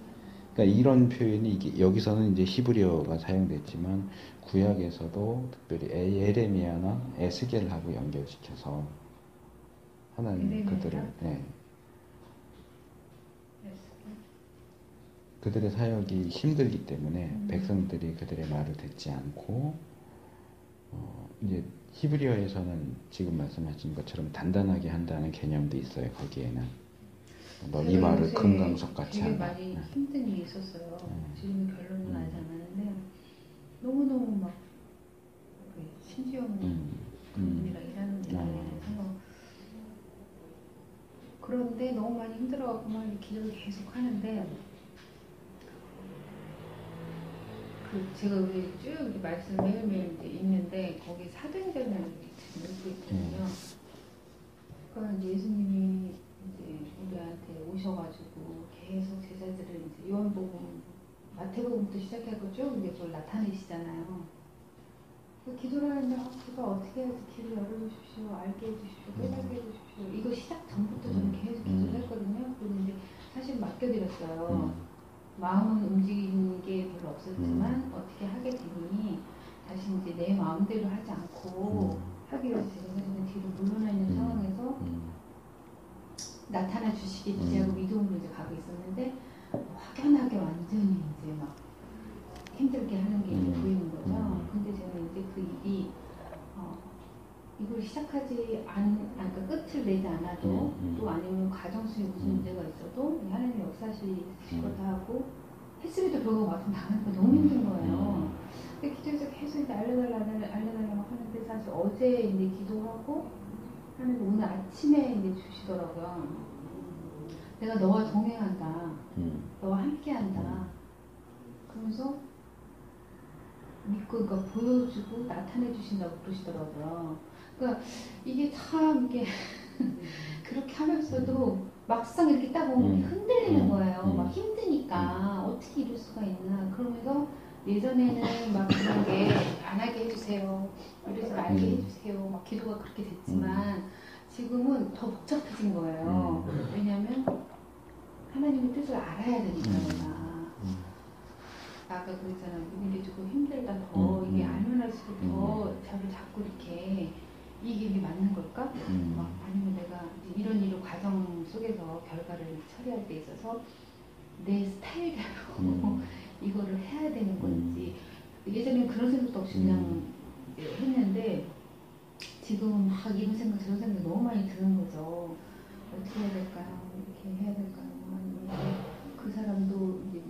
그러니까 이런 표현이 이게 여기서는 이제 히브리어가 사용됐지만 구약에서도 특별히 에레미야나 에스겔하고 연결시켜서 하나님 그들을 그들의 사역이 힘들기 때문에 백성들이 그들의 말을 듣지 않고 이제 히브리어에서는 지금 말씀하신 것처럼 단단하게 한다는 개념도 있어요. 거기에는 너 이 말을 금강석 같이 되게 한다. 많이 힘든 일이 있었어요. 지금 결론은 아직 안 나는데 너무너무 막 심지어는 그분이랑 일하는 데서 그런데 너무 많이 힘들어갖고 막 기도를 계속 하는데 제가 왜 쭉 이렇게 말씀 매일매일 이제 읽는데 거기 사도행전을 읽고 있거든요. 그러니까 이제 예수님이 이제 우리한테 오셔가지고 계속 제자들을 이제 요한복음, 마태복음부터 시작해서 쭉 이제 그걸 나타내시잖아요. 기도를 하는데 제가 어떻게 해야지 길을 열어주십시오, 알게 해주십시오, 깨닫게 해주십시오. 이거 시작 전부터 저는 계속 기도를 했거든요. 그런데 사실 맡겨드렸어요. 마음은 움직이는 게 별로 없었지만 어떻게 하게 되니 다시 이제 내 마음대로 하지 않고 하기 위해서 제가 사실은 뒤로 물러나 있는 상황에서 나타나 주시겠지 하고 믿음으로 이제 가고 있었는데 확연하게 완전히 이제 막 힘들게 하는 게 이제 보이는 거죠. 근데 제가 이제 그 일이 이걸 시작하지 그러니까 끝을 내지 않아도 또 아니면 가정 속에 무슨 문제가 있어도 하나님 역사하실 거다 하고 했음에도 불구하고 막상 당하니까 너무 힘든 거예요. 근데 기도에서 계속 이제 알려달라고 하는데 사실 어제 이제 기도하고 하나님 오늘 아침에 이제 주시더라고요. 내가 너와 동행한다. 너와 함께한다. 그러면서 믿고 그러니까 보여주고 나타내 주신다고 그러시더라고요. 그러니까 이게 참 이게 그렇게 하면서도 막상 이렇게 딱 보면 흔들리는 거예요. 막 힘드니까 어떻게 이럴 수가 있나. 그러면서 예전에는 막 그런 게 안 하게 해주세요. 이러지 말게 해주세요. 막 기도가 그렇게 됐지만 지금은 더 복잡해진 거예요. 왜냐하면 하나님의 뜻을 알아야 되니까 내가. 아까 그랬잖아. 믿는 게 조금 힘들다. 더 이게 알면 할수록 더 저를 자꾸 이렇게 이게 맞는 걸까? 막 아니면 내가 이제 이런 과정 속에서 결과를 처리할 때 있어서 내 스타일대로 이거를 해야 되는 건지 예전에는 그런 생각도 없이 그냥 했는데 지금은 막 이런 생각 저런 생각 너무 많이 드는 거죠. 어떻게 해야 될까요? 이렇게 해야 될까요? 아니면 그 사람도 이제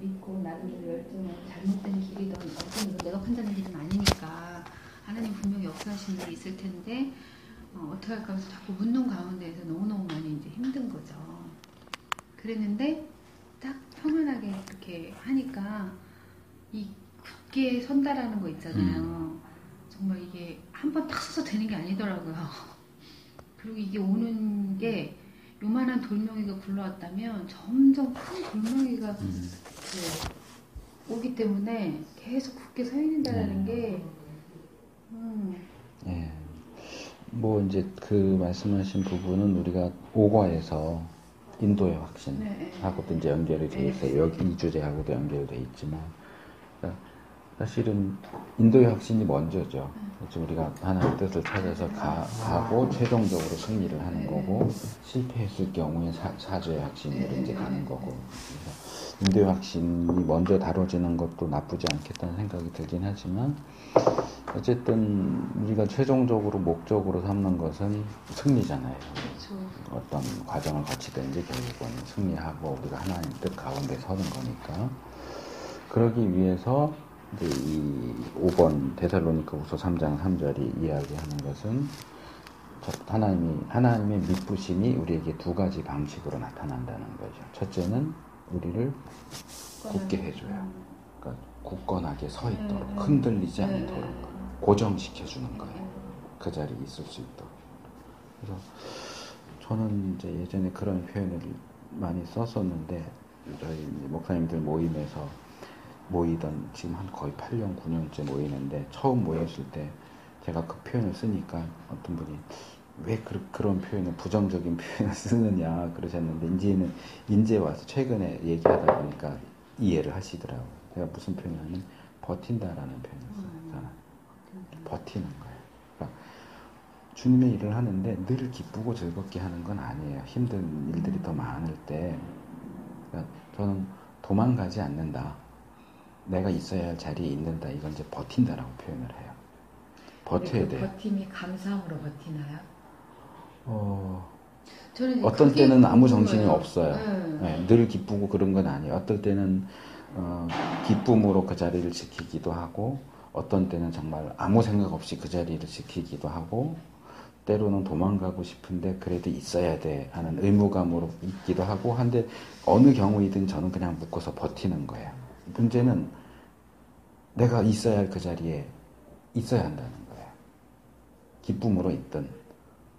믿고 나름대로 열정을 잘못된 길이든 어떤 내가 판단한 길은 아니니까 하나님 분명히 역사하시는 일이 있을 텐데 어떻게 할까 해서 자꾸 묻는 가운데에서 너무너무 많이 이제 힘든 거죠. 그랬는데 딱 평안하게 이렇게 하니까 이 굳게 선다라는 거 있잖아요. 정말 이게 한 번 탁 서서 되는 게 아니더라고요. 그리고 이게 오는 게 요만한 돌멩이가 굴러왔다면 점점 큰 돌멩이가 오기 때문에 계속 굳게 서 있는다는 게 예. 뭐 이제 그 말씀하신 부분은 우리가 5과에서 인도의 확신하고도 이제 연결이 돼 있어요. 여기 이 주제하고도 연결이 돼 있지만 그러니까 사실은 인도의 확신이 먼저죠. 그래서 우리가 하나님의 뜻을 찾아서 가고 최종적으로 승리를 하는 거고 실패했을 경우에 사죄의 확신으로 이제 가는 거고 그래서 인도의 확신이 먼저 다뤄지는 것도 나쁘지 않겠다는 생각이 들긴 하지만 어쨌든 우리가 최종적으로 목적으로 삼는 것은 승리잖아요. 어떤 과정을 거치든지 결국은 승리하고 우리가 하나님 뜻 가운데 서는 거니까 그러기 위해서 이제 이 5번 데살로니가후서 3장 3절이 이야기하는 것은 하나님의 미쁘심이 우리에게 두 가지 방식으로 나타난다는 거죠. 첫째는 우리를 굳게 해줘요. 그러니까 굳건하게 서 있도록 흔들리지 않도록 고정시켜주는 거예요. 그 자리에 있을 수 있도록. 그래서 저는 이제 예전에 그런 표현을 많이 썼었는데 저희 목사님들 모임에서 모이던 지금 한 거의 8년, 9년째 모이는데 처음 모였을 때 제가 그 표현을 쓰니까 어떤 분이 왜 그런 표현을 부정적인 표현을 쓰느냐 그러셨는데 이제 와서 최근에 얘기하다 보니까 이해를 하시더라고요. 제가 무슨 표현을 하냐면 버틴다라는 표현을 써요. 저는. 버티는 거예요. 그러니까 주님의 일을 하는데 늘 기쁘고 즐겁게 하는 건 아니에요. 힘든 일들이 더 많을 때 그러니까 저는 도망가지 않는다. 내가 있어야 할 자리에 있는다. 이건 이제 버틴다라고 표현을 해요. 버텨야 돼요. 버팀이 감사함으로 버티나요? 저는 어떤 때는 아무 정신이 없어요. 네, 늘 기쁘고 그런 건 아니에요. 어떨 때는 기쁨으로 그 자리를 지키기도 하고 어떤 때는 정말 아무 생각 없이 그 자리를 지키기도 하고 때로는 도망가고 싶은데 그래도 있어야 돼 하는 의무감으로 있기도 하고 한데 어느 경우이든 저는 그냥 묶어서 버티는 거예요. 문제는 내가 있어야 할 그 자리에 있어야 한다는 거예요. 기쁨으로 있든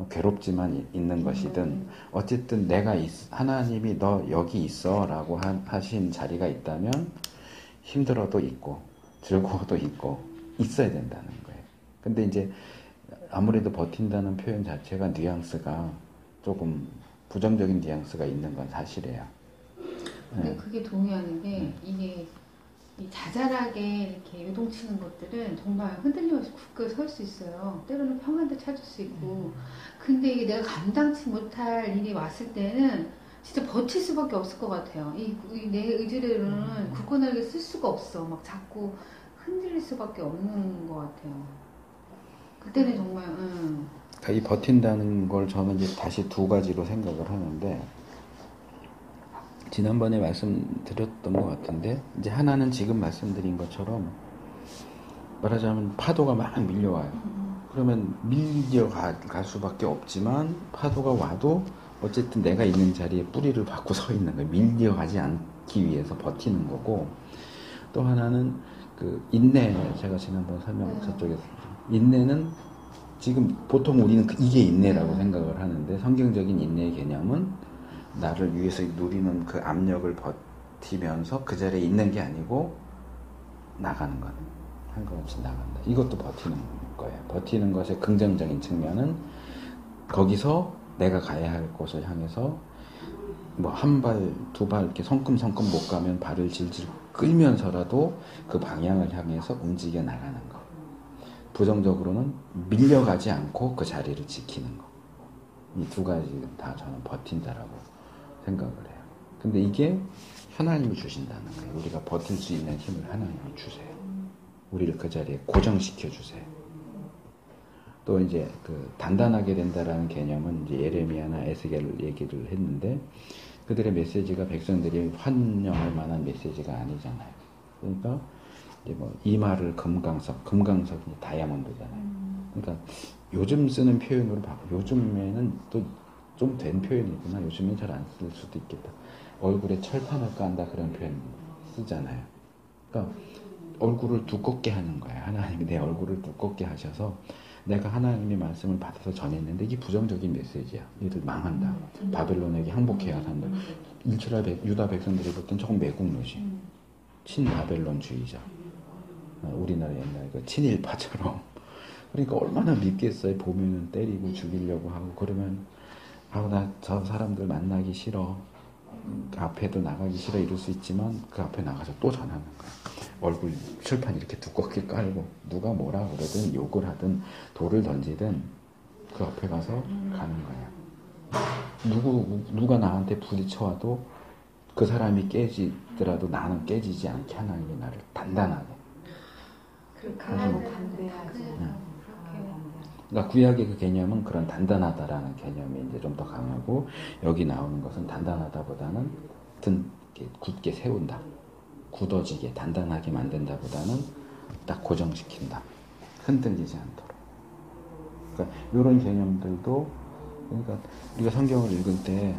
괴롭지만 있는 것이든 어쨌든 하나님이 너 여기 있어 라고 하신 자리가 있다면 힘들어도 있고 즐거워도 있고 있어야 된다는 거예요. 근데 이제 아무래도 버틴다는 표현 자체가 뉘앙스가 조금 부정적인 뉘앙스가 있는 건 사실이에요. 근데 그게 동의하는 게 이게 이 자잘하게 이렇게 요동치는 것들은 정말 흔들림 없이 굳게 설 수 있어요. 때로는 평안도 찾을 수 있고. 근데 이게 내가 감당치 못할 일이 왔을 때는 진짜 버틸 수밖에 없을 것 같아요. 내 의지로는 굳건하게 쓸 수가 없어. 막 자꾸 흔들릴 수밖에 없는 것 같아요. 그때는 정말 그러니까 이 버틴다는 걸 저는 이제 다시 두 가지로 생각을 하는데 지난번에 말씀드렸던 것 같은데 이제 하나는 지금 말씀드린 것처럼 말하자면 파도가 막 밀려와요. 그러면 밀려갈 수밖에 없지만 파도가 와도 어쨌든 내가 있는 자리에 뿌리를 받고 서 있는 거예요. 밀려가지 않기 위해서 버티는 거고, 또 하나는 그 인내, 제가 지난번 설명 저쪽에서 인내는 지금 보통 우리는 이게 인내라고 생각을 하는데, 성경적인 인내의 개념은 나를 위해서 누리는 그 압력을 버티면서 그 자리에 있는 게 아니고 나가는 것, 한걸음씩 나간다. 이것도 버티는 거예요. 버티는 것의 긍정적인 측면은 거기서 내가 가야 할 곳을 향해서 뭐 한 발, 두 발 이렇게 성큼성큼 못 가면 발을 질질 끌면서라도 그 방향을 향해서 움직여 나가는 거. 부정적으로는 밀려가지 않고 그 자리를 지키는 거. 이 두 가지 다 저는 버틴다라고 생각을 해요. 근데 이게 하나님이 주신다는 거예요. 우리가 버틸 수 있는 힘을 하나님이 주세요. 우리를 그 자리에 고정시켜 주세요. 또 이제 그 단단하게 된다라는 개념은 이제 예레미야나 에스겔 얘기를 했는데, 그들의 메시지가 백성들이 환영할 만한 메시지가 아니잖아요. 그러니까 이제 뭐 이마를 금강석이 다이아몬드잖아요. 그러니까 요즘 쓰는 표현으로 바꾸고, 요즘에는 또 좀 된 표현이구나. 요즘엔 잘 안 쓸 수도 있겠다. 얼굴에 철판을 깐다, 그런 표현 쓰잖아요. 그러니까 얼굴을 두껍게 하는 거예요. 하나님이 내 얼굴을 두껍게 하셔서 내가 하나님의 말씀을 받아서 전했는데 이게 부정적인 메시지야. 얘들 망한다. 바벨론에게 항복해야 한다. 유다 백성들이 볼 땐 조금 매국노지. 친바벨론주의자. 우리나라 옛날 그 친일파처럼. 그러니까 얼마나 믿겠어요. 보면은 때리고 죽이려고 하고, 그러면 나 저 사람들 만나기 싫어. 그 앞에도 나가기 싫어 이럴 수 있지만 그 앞에 나가서 또 전하는 거야. 얼굴 철판 이렇게 두껍게 깔고 누가 뭐라 그러든 욕을 하든 돌을 던지든 그 앞에 가서 가는 거야. 누가 나한테 부딪혀와도 그 사람이 깨지더라도 나는 깨지지 않게 하나님이 나를 단단하게. 강하고 반대하지. 그러니까 구약의 그 개념은 그런 단단하다라는 개념이 이제 좀 더 강하고, 여기 나오는 것은 단단하다보다는 굳게 세운다, 굳어지게 단단하게 만든다보다는 딱 고정시킨다, 흔들리지 않도록. 그러니까 이런 개념들도, 그러니까 우리가 성경을 읽을 때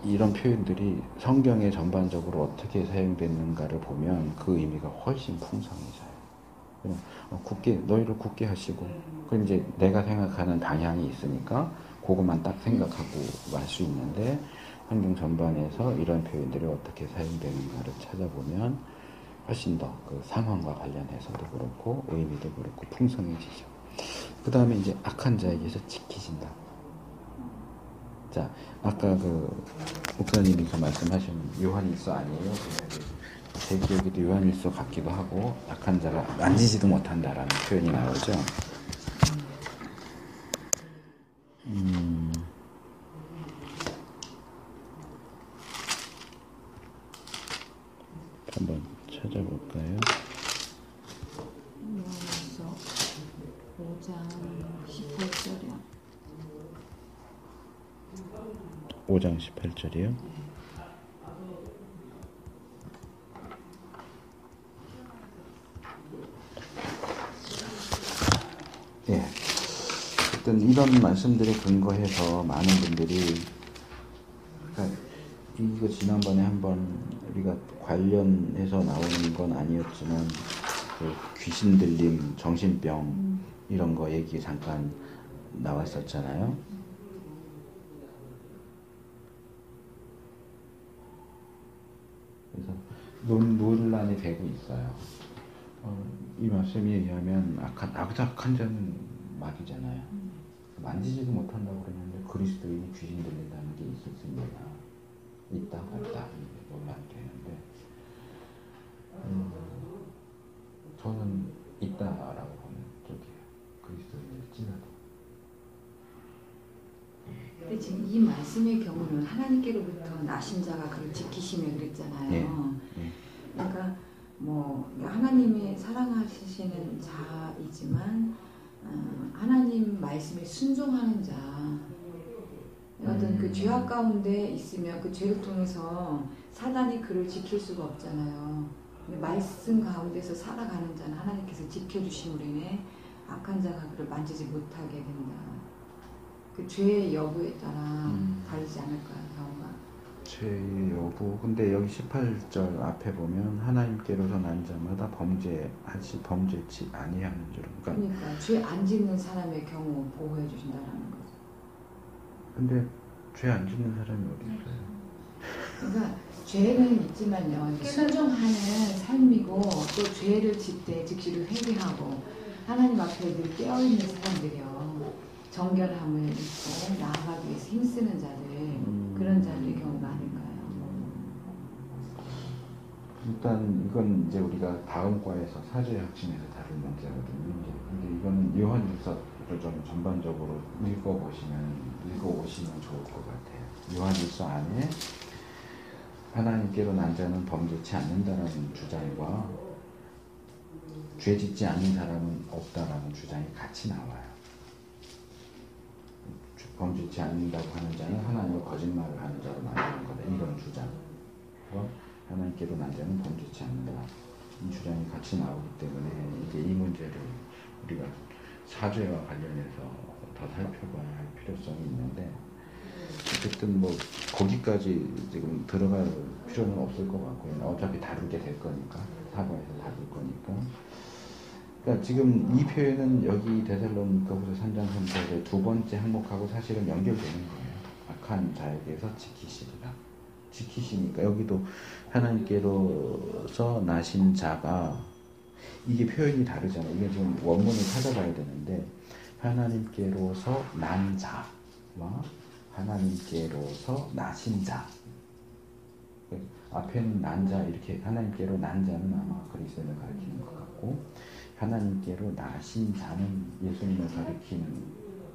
이런 표현들이 성경에 전반적으로 어떻게 사용됐는가를 보면 그 의미가 훨씬 풍성해져요. 너희를 굳게 하시고, 그럼 이제 내가 생각하는 방향이 있으니까 그것만 딱 생각하고 말 수 있는데, 성경 전반에서 이런 표현들이 어떻게 사용되는가를 찾아보면 훨씬 더 그 상황과 관련해서도 그렇고 의미도 그렇고 풍성해지죠. 그 다음에 이제 악한 자에게서 지키신다. 자, 아까 그 목사님이 그 말씀하신 요한일서 아니에요? 제 기억에도 요한일서 같기도 하고, 악한 자가 만지지도 못한다라는 표현이 나오죠. 한번 찾아볼까요? 요한일서 5장 18절이요. 5장 18절이요? 예. 어떤 이런 말씀들에 근거해서 많은 분들이, 그러니까 이거 지난번에 한번 우리가 관련해서 나오는 건 아니었지만 그 귀신 들림, 정신병 이런 거 얘기 잠깐 나왔었잖아요. 그래서 논란이 되고 있어요. 이 말씀에 의하면 악한 자는 마귀잖아요. 만지지도 못한다고 그러는데 그리스도인이 귀신 들린다는 게 있을 수 있느냐? 있다 없다 논란이 되는데, 저는 있다라고 보는 쪽이에요. 그리스도인일지라도. 근데 지금 이 말씀의 경우는 하나님께로부터 나신 자가 그를 지키시며 그랬잖아요. 예. 그러니까 뭐 하나님이 사랑하시는 자이지만 하나님 말씀에 순종하는 자, 어떤 그 죄악 가운데 있으면 그 죄를 통해서 사단이 그를 지킬 수가 없잖아요. 근데 말씀 가운데서 살아가는 자는 하나님께서 지켜주심으로 인해 악한 자가 그를 만지지 못하게 된다. 그 죄의 여부에 따라 다르지 않을까요, 경우가? 죄의 여부. 근데 여기 18절 앞에 보면 하나님께로서 난 자마다 범죄치 아니하는 줄. 그러니까 죄 안 짓는 사람의 경우 보호해 주신다라는 거죠. 근데 죄 안 짓는 사람이 어디 있어요? 그러니까 죄는 있지만요. 순종하는 삶이고 또 죄를 짓되 즉시로 회개하고 하나님 앞에 늘 깨어있는 사람들이요. 정결함을 입고 나아가기 위해서 힘쓰는 자들 그런 자들의 경우가 아닌가요? 일단 이건 이제 우리가 다음 과에서 사죄의 핵심에서 다룰 문제거든요. 근데 이거는 요한일서를 좀 전반적으로 읽어보시면 좋을 것 같아요. 요한일서 안에 하나님께로 난 자는 범죄치 않는다라는 주장과 죄 짓지 않는 사람은 없다라는 주장이 같이 나와요. 범죄치 않는다고 하는 자는 하나님과 거짓말을 하는 자로 만드는 거다. 이런 주장. 하나님께로 난 자는 범죄치 않는다. 이 주장이 같이 나오기 때문에 이제 이 문제를 우리가 사죄와 관련해서 더 살펴봐야 할 필요성이 있는데 어쨌든 뭐 거기까지 지금 들어갈 필요는 없을 것 같고요. 어차피 다루게 될 거니까 사과에서 다룰 거니까. 그러니까 지금 이 표현은 여기 데살로니가후서 3장 3절의 두 번째 항목하고 사실은 연결되는 거예요. 악한 자에게서 지키시리라. 지키시니까 여기도 하나님께로서 나신 자가 이게 표현이 다르잖아요. 이게 지금 원문을 찾아봐야 되는데 하나님께로서 난 자와 하나님께로서 나신 자. 앞에는 난 자 이렇게 하나님께로 난 자는 아마 그리스도를 가리키는 것 같고 하나님께로 나신 자는 예수님을 가리키는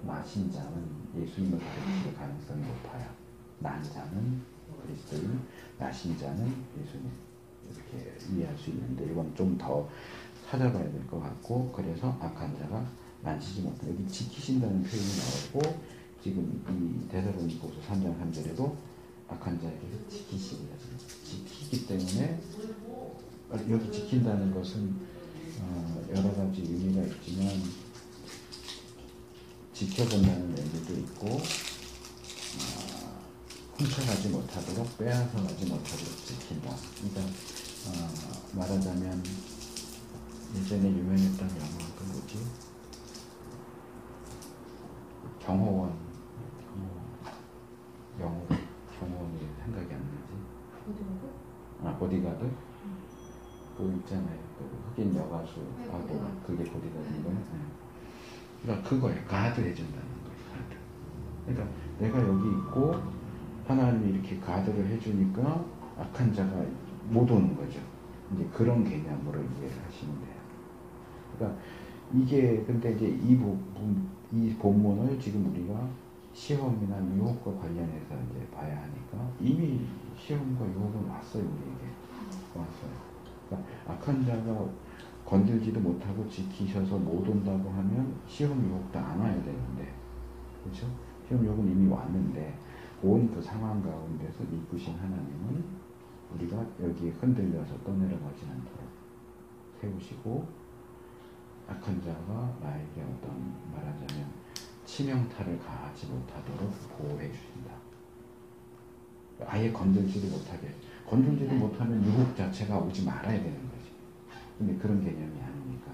나신 자는 예수님을 가리킬 가능성이 높아요. 난 자는 그리스도인, 나신 자는 예수님 이렇게 이해할 수 있는데 이건 좀 더 찾아봐야 될 것 같고 그래서 악한 자가 만지지 못한다. 여기 지키신다는 표현이 나오고 지금 이 데살로니가후서 3장 3절에도 악한 자에게서 지키시리라. 지키기 때문에 여기 지킨다는 것은 여러 가지 의미가 있지만 지켜본다는 의미도 있고 훔쳐가지 못하도록 빼앗아가지 못하도록 지킨다. 그러니까 말하자면 예전에 유명했던 영화가 뭐지? 경호원 경호원이 생각이 안 나지? 보디가드? 그거 있잖아요. 그 흑인 여가수 하고 그게 보디가드인 거예요. 그러니까 그거예요. 가드 해준다는 거예요. 가드. 그러니까 내가 여기 있고 하나님이 이렇게 가드를 해주니까 악한 자가 못 오는 거죠. 이제 그런 개념으로 이해를 하시면 돼요. 그러니까 이게 근데 이제 이 본문을 지금 우리가 시험이나 유혹과 관련해서 이제 봐야 하니까 이미 시험과 유혹은 왔어요. 우리에게 왔어요. 그러니까 악한 자가 건들지도 못하고 지키셔서 못 온다고 하면 시험 유혹도 안 와야 되는데 그렇죠? 시험 유혹은 이미 왔는데 온 그 상황 가운데서 이끄신 하나님은 우리가 여기에 흔들려서 떠내려가지 않도록 세우시고 악한 자가 나에게 어떤 말하자면 치명타를 가하지 못하도록 보호해 주신다. 아예 건들지도 못하게. 건들지도 못하면 유혹 자체가 오지 말아야 되는 거지. 근데 그런 개념이 아니니까.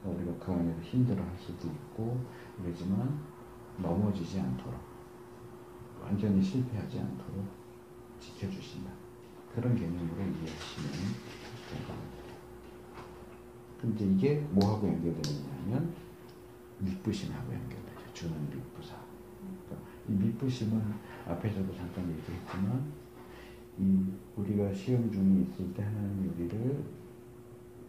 우리가 그 안에서 힘들어할 수도 있고 그러지만 넘어지지 않도록 완전히 실패하지 않도록 지켜주신다. 그런 개념으로 이해하시면 될 것 같아요. 근데 이게 뭐하고 연결되느냐면 미쁘심하고 연결되죠. 주는 미쁘사. 그러니까 이 미쁘심은 앞에서도 잠깐 얘기했지만 우리가 시험 중에 있을 때 하나님이 우리를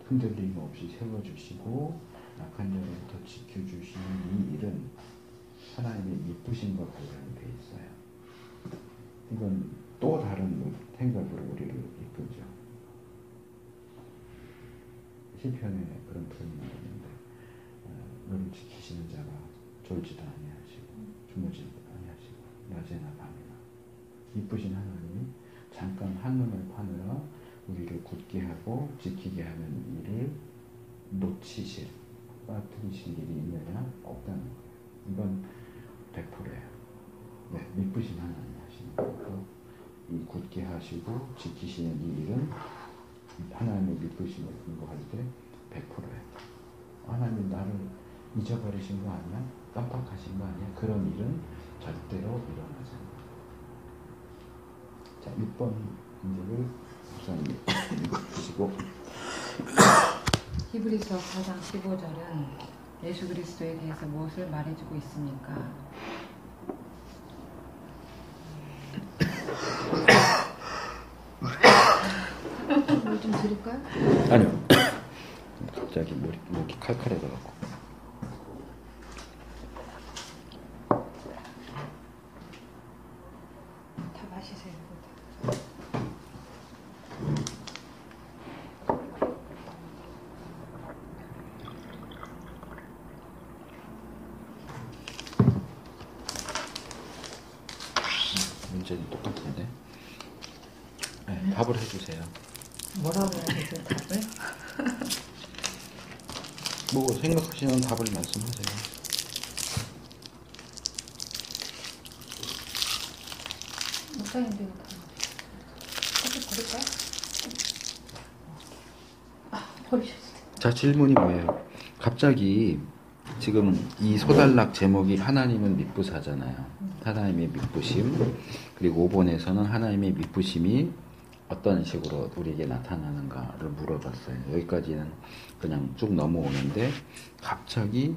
흔들림 없이 세워주시고 악한 자로부터 지켜주시는 이 일은 하나님의 미쁘심과 관련돼 있어요. 이건 또 다른 생각으로 우리를 이끌죠. 시편에 그런 표현이 나오는데 너를 지키시는 자가 졸지도 아니하시고 주무지도 아니하시고 낮에나 밤에나 이쁘신 하나님이 잠깐 한눈을 파느라 우리를 굳게 하고 지키게 하는 일을 놓치실 빠뜨리실 일이 있느냐? 없다는 거예요. 이건 100%예요. 네, 미쁘신 하나님 하시는 거고, 이 굳게 하시고 지키시는 이 일은 하나님의 미쁘신 거 할 때 100%예요. 하나님 나를 잊어버리신 거 아니야? 깜빡하신 거 아니야? 그런 일은 절대로 일어나지 않아요. 자, 6번 문제를 목사님이 읽어주시고. 히브리서 4장 15절은 예수 그리스도에 대해서 무엇을 말해주고 있습니까? 뭘 좀 드릴까요? 아니요. 갑자기 목이 칼칼해져갖고. 다 마시세요. 문제는 똑같은데. 네, 답을 해주세요. 뭐라고 해야 되죠, 답을? 뭐 생각하시는 답을 말씀하세요. 목사님들 커피 버릴까요? 버리셨어요. 자, 질문이 뭐예요? 갑자기 지금 이 소단락 제목이 하나님은 미쁘사잖아요. 하나님의 미쁘심. 그리고 5번에서는 하나님의 미쁘심이 어떤 식으로 우리에게 나타나는가를 물어봤어요. 여기까지는 그냥 쭉 넘어오는데 갑자기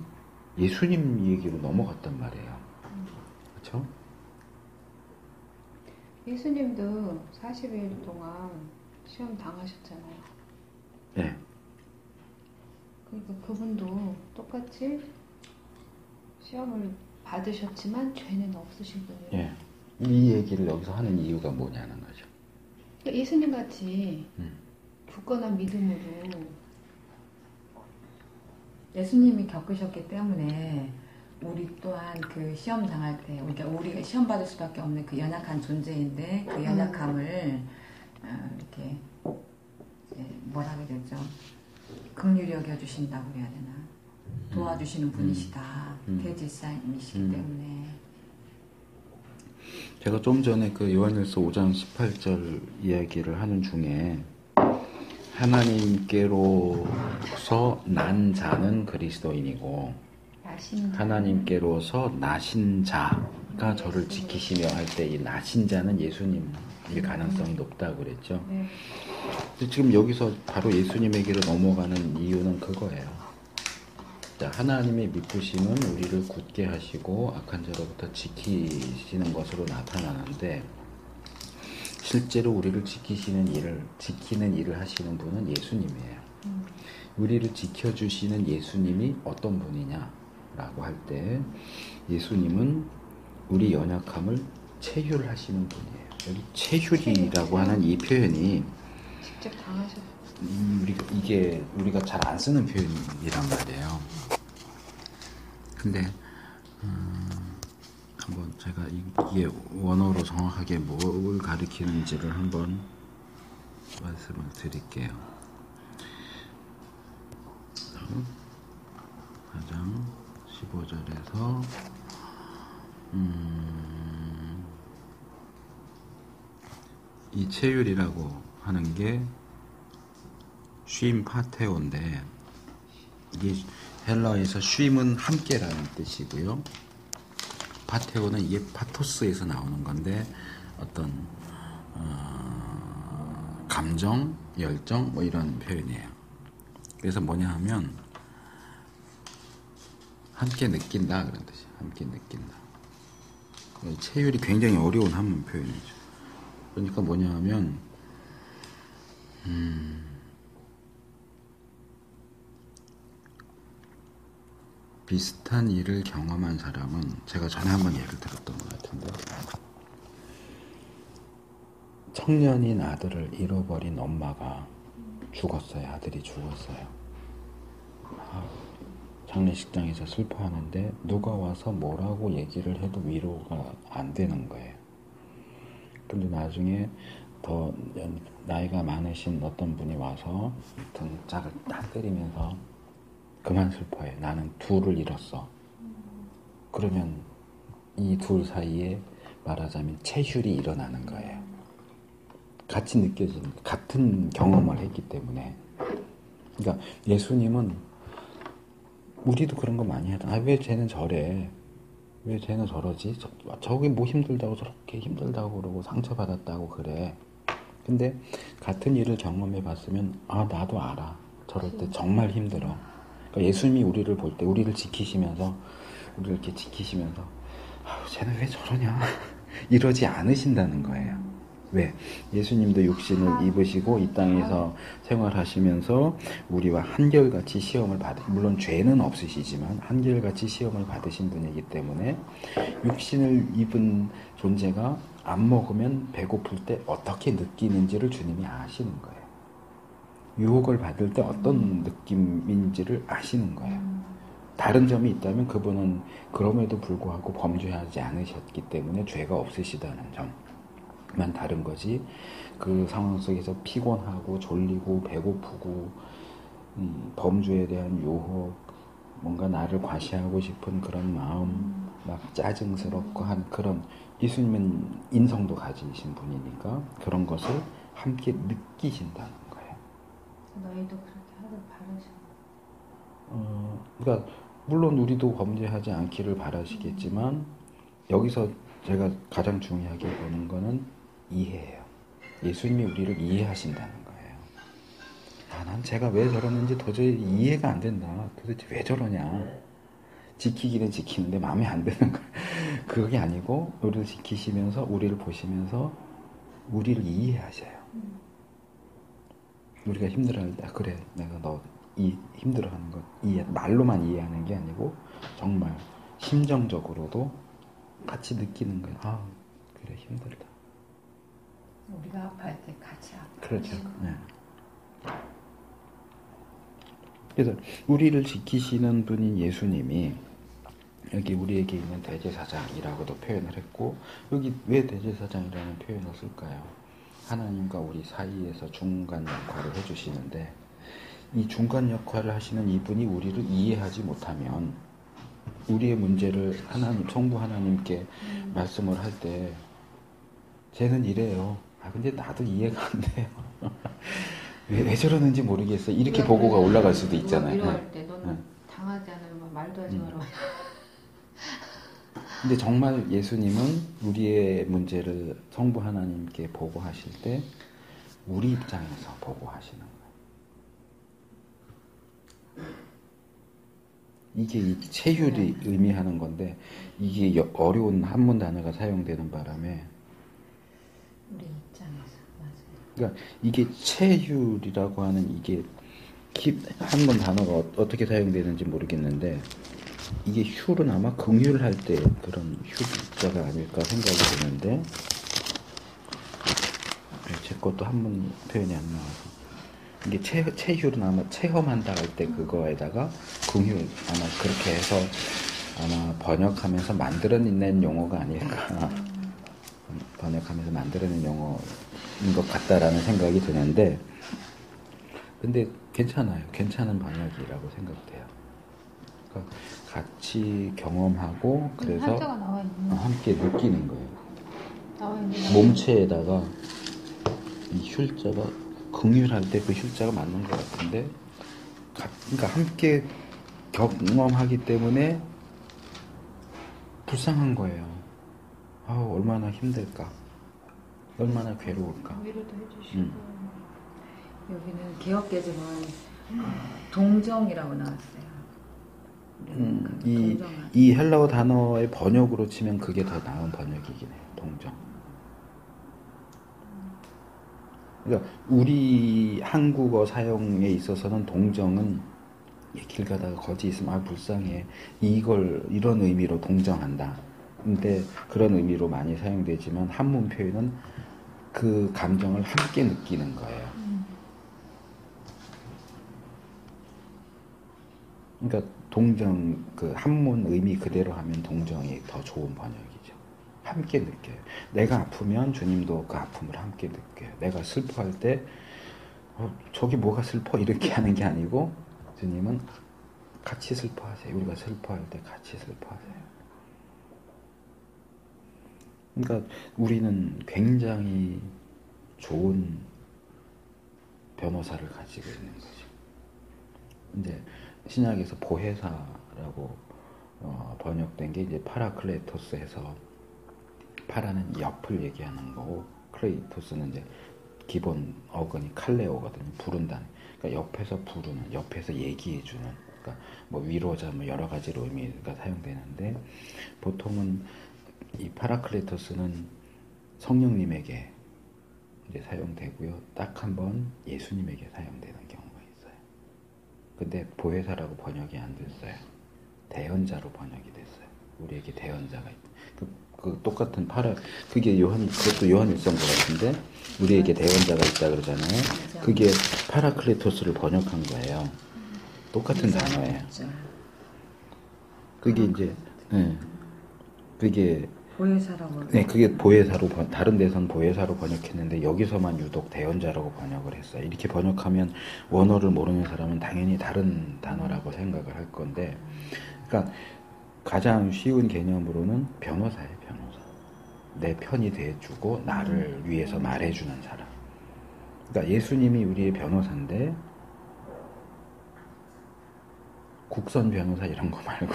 예수님 얘기로 넘어갔단 말이에요. 그렇죠? 예수님도 40일 동안 시험 당하셨잖아요. 네. 그러니까 그분도 똑같이 시험을 받으셨지만 죄는 없으신 분이에요. 예. 이 얘기를 여기서 하는 이유가 뭐냐는 거죠. 그러니까 예수님 같이 굳건한 믿음으로 예수님이 겪으셨기 때문에 우리 또한 그 시험 당할 때, 그러니까 우리가 시험 받을 수밖에 없는 그 연약한 존재인데 그 연약함을 이렇게 이제 뭐라 그래야 되죠? 긍휼히 여겨주신다고 그래야 되나? 도와주시는 분이시다. 대제사장이시기 때문에. 제가 좀 전에 그 요한일서 5장 18절 이야기를 하는 중에 하나님께로서 난 자는 그리스도인이고 하나님께로서 나신 자가 저를 지키시며 할 때 이 나신 자는 예수님일 가능성이 높다고 그랬죠. 네. 근데 지금 여기서 바로 예수님에게로 넘어가는 이유는 그거예요. 자, 하나님의 미쁘심은 우리를 굳게 하시고 악한 자로부터 지키시는 것으로 나타나는데 실제로 우리를 지키는 일을 하시는 분은 예수님이에요. 우리를 지켜주시는 예수님이 어떤 분이냐라고 할 때 예수님은 우리 연약함을 체휼하시는 분이에요. 여기 체휼이라고 하는 이 표현이 직접 당하셨어요. 우리가 잘 안 쓰는 표현이란 말이에요. 근데 한번 제가 이게 원어로 정확하게 뭘 가리키는지를 한번 말씀을 드릴게요. 4장 15절에서 이 체휼이라고 하는 게 쉼 파테오인데 이게 헬라어에서 쉼은 함께라는 뜻이고요. 파테오는 이게 파토스에서 나오는 건데 어떤 감정, 열정 뭐 이런 표현이에요. 그래서 뭐냐 하면 함께 느낀다 그런 뜻이에요. 함께 느낀다. 체휼이 굉장히 어려운 한문 표현이죠. 그러니까 뭐냐 하면 비슷한 일을 경험한 사람은 제가 전에 한번 예를 들었던 것 같은데 청년인 아들을 잃어버린 엄마가 죽었어요. 아들이 죽었어요. 장례식장에서 슬퍼하는데 누가 와서 뭐라고 얘기를 해도 위로가 안 되는 거예요. 근데 나중에 더 나이가 많으신 어떤 분이 와서 등짝을 딱 때리면서 그만 슬퍼해. 나는 둘을 잃었어. 그러면 이 둘 사이에 말하자면 체휼이 일어나는 거예요. 같이 느껴지는, 같은 경험을 했기 때문에. 그러니까 예수님은 우리도 그런 거 많이 하잖아. 아, 왜 쟤는 저래? 왜 쟤는 저러지? 저게 뭐 힘들다고 저렇게 힘들다고 그러고 상처받았다고 그래. 근데 같은 일을 경험해 봤으면 아, 나도 알아. 저럴 때 정말 힘들어. 그러니까 예수님이 우리를 볼 때 우리를 지키시면서 우리를 이렇게 지키시면서 아, 쟤는 왜 저러냐? 이러지 않으신다는 거예요. 왜? 예수님도 육신을 입으시고 이 땅에서 생활하시면서 우리와 한결같이 시험을 물론 죄는 없으시지만 한결같이 시험을 받으신 분이기 때문에 육신을 입은 존재가 안 먹으면 배고플 때 어떻게 느끼는지를 주님이 아시는 거예요. 유혹을 받을 때 어떤 느낌인지를 아시는 거예요. 다른 점이 있다면 그분은 그럼에도 불구하고 범죄하지 않으셨기 때문에 죄가 없으시다는 점만 다른 거지, 그 상황 속에서 피곤하고 졸리고 배고프고 범죄에 대한 유혹, 뭔가 나를 과시하고 싶은 그런 마음, 막 짜증스럽고 한 그런, 예수님은 인성도 가지신 분이니까 그런 것을 함께 느끼신다는 거예요. 너희도 그렇게 하길 바라셔. 그러니까 물론 우리도 범죄하지 않기를 바라시겠지만 여기서 제가 가장 중요하게 보는 거는 이해예요. 예수님이 우리를 이해하신다는 거예요. 아, 난 제가 왜 저러는지 도저히 이해가 안 된다. 도대체 왜 저러냐. 지키기는 지키는데 마음에 안 드는 거예요. 그게 아니고 우리를 지키시면서 우리를 보시면서 우리를 이해하셔요. 우리가 힘들어할 때 그래, 내가 너 힘들어하는 것 말로만 이해하는 게 아니고 정말 심정적으로도 같이 느끼는 거예요. 아, 그래, 힘들다. 우리가 아파할 때 같이 아파. 그렇죠. 네. 그래서 우리를 지키시는 분인 예수님이 여기 우리에게 있는 대제사장이라고도 표현을 했고, 여기 왜 대제사장이라는 표현을 쓸까요? 하나님과 우리 사이에서 중간 역할을 해주시는데, 이 중간 역할을 하시는 이분이 우리를 이해하지 못하면 우리의 문제를 하나님, 성부 하나님께 말씀을 할 때 쟤는 이래요. 아, 근데 나도 이해가 안 돼요. 왜 저러는지 모르겠어. 이렇게 보고가 올라갈 수도 있잖아요. 위로할 때 너는 당하지 않으면 말도 하지 마라. 근데 정말 예수님은 우리의 문제를 성부 하나님께 보고하실 때 우리 입장에서 보고하시는 거예요. 이게 이 체휼이 의미하는 건데, 이게 어려운 한문 단어가 사용되는 바람에 우리 입장에서 맞아요. 그러니까 이게 체휼이라고 하는 이게 한문 단어가 어떻게 사용되는지 모르겠는데, 이게 휼은 아마 긍휼할 때 그런 휼자가 아닐까 생각이 드는데, 제 것도 한문 표현이 안 나와서, 이게 체휼은 아마 체험한다 할 때 그거에다가 긍휼, 아마 그렇게 해서 아마 번역하면서 만들어낸 용어가 아닐까, 번역하면서 만들어낸 용어인 것 같다라는 생각이 드는데, 근데 괜찮아요. 괜찮은 번역이라고 생각돼요. 그러니까 같이 경험하고 그래서 한자가 나와 있는 함께 느끼는 거예요. 나와 있는 몸체에다가 이 휼자가 긍휼할 때 그 휼자가 맞는 것 같은데, 그러니까 함께 경험하기 때문에 불쌍한 거예요. 아, 얼마나 힘들까, 얼마나 괴로울까. 위로도 해주시고. 여기는 개혁개정은 동정이라고 나왔어요. 이 헬라어 단어의 번역으로 치면 그게 더 나은 번역이긴 해요. 동정. 그러니까 우리 한국어 사용에 있어서는 동정은 길 가다가 거지 있으면 아, 불쌍해, 이런 의미로 동정한다. 근데 그런 의미로 많이 사용되지만 한문 표현은 그 감정을 함께 느끼는 거예요. 그러니까 동정, 그 한문 의미 그대로 하면 동정이 더 좋은 번역이죠. 함께 느껴요. 내가 아프면 주님도 그 아픔을 함께 느껴요. 내가 슬퍼할 때 저기 뭐가 슬퍼 이렇게 하는 게 아니고 주님은 같이 슬퍼하세요. 우리가 슬퍼할 때 같이 슬퍼하세요. 그러니까 우리는 굉장히 좋은 변호사를 가지고 있는 거죠. 이제 신약에서 보혜사라고 번역된 게 이제 파라클레토스에서 파라는 옆을 얘기하는 거고 클레이토스는 이제 기본 어근이 칼레오거든요. 부른다는. 그러니까 옆에서 부르는, 옆에서 얘기해주는. 그러니까 뭐 위로자 뭐 여러 가지로 의미가 사용되는데 보통은 이 파라클레토스는 성령님에게 이제 사용되고요. 딱 한 번 예수님에게 사용되는 경우가 있어요. 근데 보혜사라고 번역이 안 됐어요. 대언자로 번역이 됐어요. 우리에게 대언자가 있다. 그 똑같은 그게 그것도 요한일서 것 같은데 우리에게 대언자가 있다 그러잖아요. 그게 파라클레토스를 번역한 거예요. 똑같은 단어예요. 그게 이제 그게 보혜사라고. 네, 그게 보혜사로 다른 데선 보혜사로 번역했는데 여기서만 유독 대언자라고 번역을 했어요. 이렇게 번역하면 원어를 모르는 사람은 당연히 다른 단어라고 생각을 할 건데, 그러니까 가장 쉬운 개념으로는 변호사예요, 변호사. 내 편이 돼주고 나를 위해서 말해주는 사람. 그러니까 예수님이 우리의 변호사인데 국선 변호사 이런 거 말고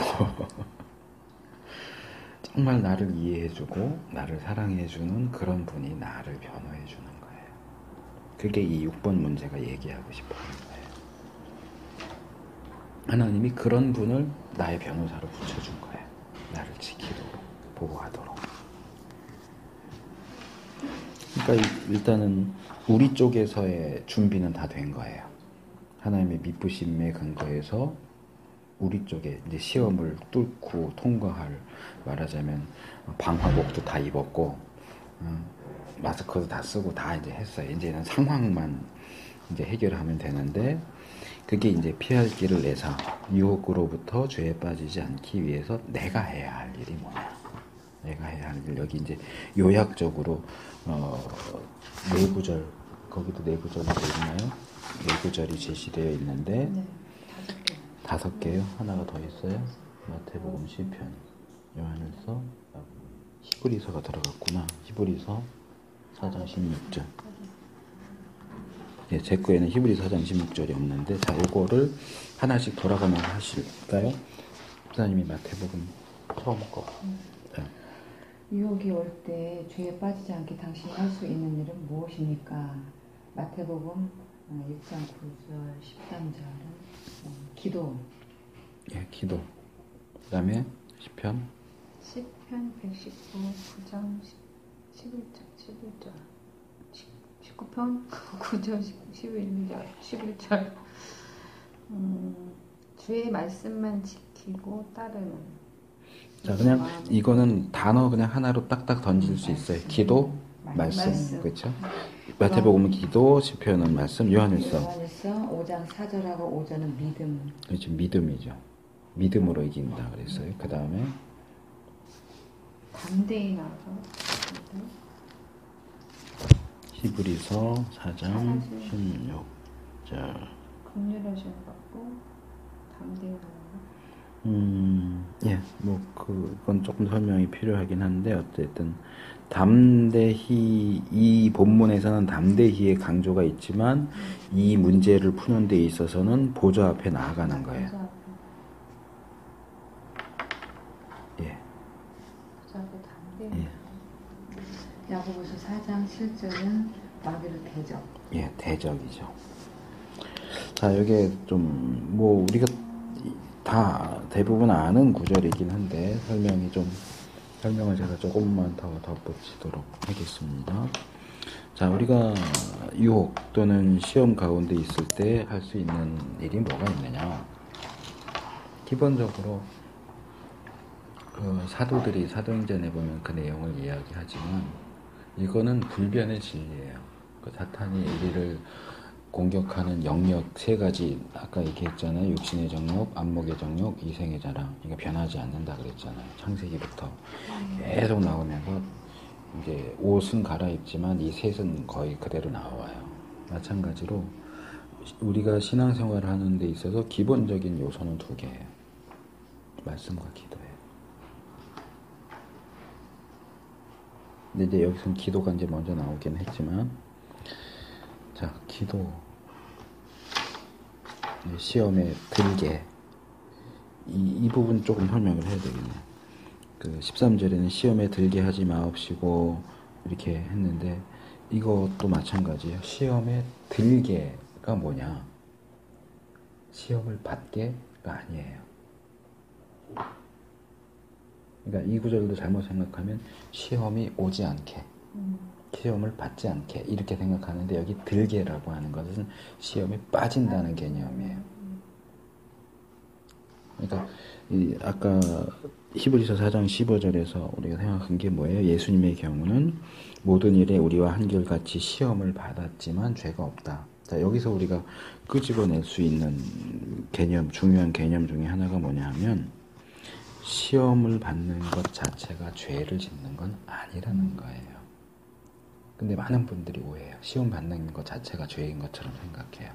정말 나를 이해해주고 나를 사랑해주는 그런 분이 나를 변호해주는 거예요. 그게 이 6번 문제가 얘기하고 싶어하는 거예요. 하나님이 그런 분을 나의 변호사로 붙여준 거예요. 나를 지키도록, 보호하도록. 그러니까 일단은 우리 쪽에서의 준비는 다 된 거예요. 하나님의 미쁘심에 근거해서 우리 쪽에 이제 시험을 뚫고 통과할, 말하자면 방화복도 다 입었고 마스크도 다 쓰고 다 이제 했어요. 이제는 상황만 이제 해결하면 되는데, 그게 이제 피할 길을 내서 유혹으로부터 죄에 빠지지 않기 위해서 내가 해야 할 일이 뭐냐? 내가 해야 할 일, 여기 이제 요약적으로 네 구절, 거기도 네 구절이 있나요? 네 구절이 제시되어 있는데, 네. 5개요? 하나가 더 있어요? 마태복음, 시편, 요한일서, 히브리서가 들어갔구나. 히브리서 4장 16절. 예, 제 거에는 히브리서 4장 16절이 없는데, 자, 요거를 하나씩 돌아가면서 하실까요? 목사님이 마태복음 처음 거. 자. 유혹이 올 때 죄에 빠지지 않게 당신이 할 수 있는 일은 무엇입니까? 마태복음 6장 9절, 13절은 기도. 예, 기도. 그 다음에 시편 119, 9장 11절 19편 9절 11절 주의 말씀만 지키고 따르는. 자, 그냥 이거는 단어 그냥 하나로 딱딱 던질 수 있어요. 기도, 말씀. 그렇죠? 마태복음은 기도, 시편은 말씀, 요한일서 5장 4절하고 5절은 믿음. 그렇죠. 믿음이죠. 믿음으로 이긴다 그랬어요. 그 다음에 담대히 나서 히브리서 4장 16절. 긍휼하심을 받고 담대히 나서. 예, 뭐 그건 조금 설명이 필요하긴 한데 어쨌든 담대히, 이 본문에서는 담대히의 강조가 있지만 이 문제를 푸는 데 있어서는 보좌 앞에 나아가는 거예요. 예. 보좌 앞에 담대히. 예. 야고보서 4장 7절은 마귀를 대적. 예, 대적이죠. 자, 여기에 좀 뭐 우리가 다 대부분 아는 구절이긴 한데 설명을 제가 조금만 더 덧붙이도록 하겠습니다. 자, 우리가 유혹 또는 시험 가운데 있을 때 할 수 있는 일이 뭐가 있느냐? 기본적으로 그 사도들이 사도행전에 보면 그 내용을 이야기하지만 이거는 불변의 진리예요. 그 사탄이 우리를 공격하는 영역 3가지, 아까 얘기했잖아요. 육신의 정욕, 안목의 정욕, 이생의 자랑. 이거 변하지 않는다 그랬잖아요. 창세기부터 계속 나오면서 이제 옷은 갈아입지만 이 셋은 거의 그대로 나와요. 마찬가지로 우리가 신앙생활을 하는 데 있어서 기본적인 요소는 두 개예요. 말씀과 기도예요. 근데 이제 여기서는 기도가 이제 먼저 나오긴 했지만, 자, 기도. 시험에 들게. 이 부분 조금 설명을 해야 되겠네요. 그 13절에는 시험에 들게 하지 마옵시고 이렇게 했는데, 이것도 마찬가지예요. 시험에 들게가 뭐냐? 시험을 받게가 아니에요. 그러니까 이 구절도 잘못 생각하면 시험이 오지 않게, 시험을 받지 않게 이렇게 생각하는데, 여기 들게라고 하는 것은 시험에 빠진다는 개념이에요. 그러니까 아까 히브리서 4장 15절에서 우리가 생각한 게 뭐예요? 예수님의 경우는 모든 일에 우리와 한결같이 시험을 받았지만 죄가 없다. 자, 여기서 우리가 끄집어낼 수 있는 개념, 중요한 개념 중에 하나가 뭐냐 하면, 시험을 받는 것 자체가 죄를 짓는 건 아니라는 거예요. 근데 많은 분들이 오해해요. 시험 받는 것 자체가 죄인 것처럼 생각해요.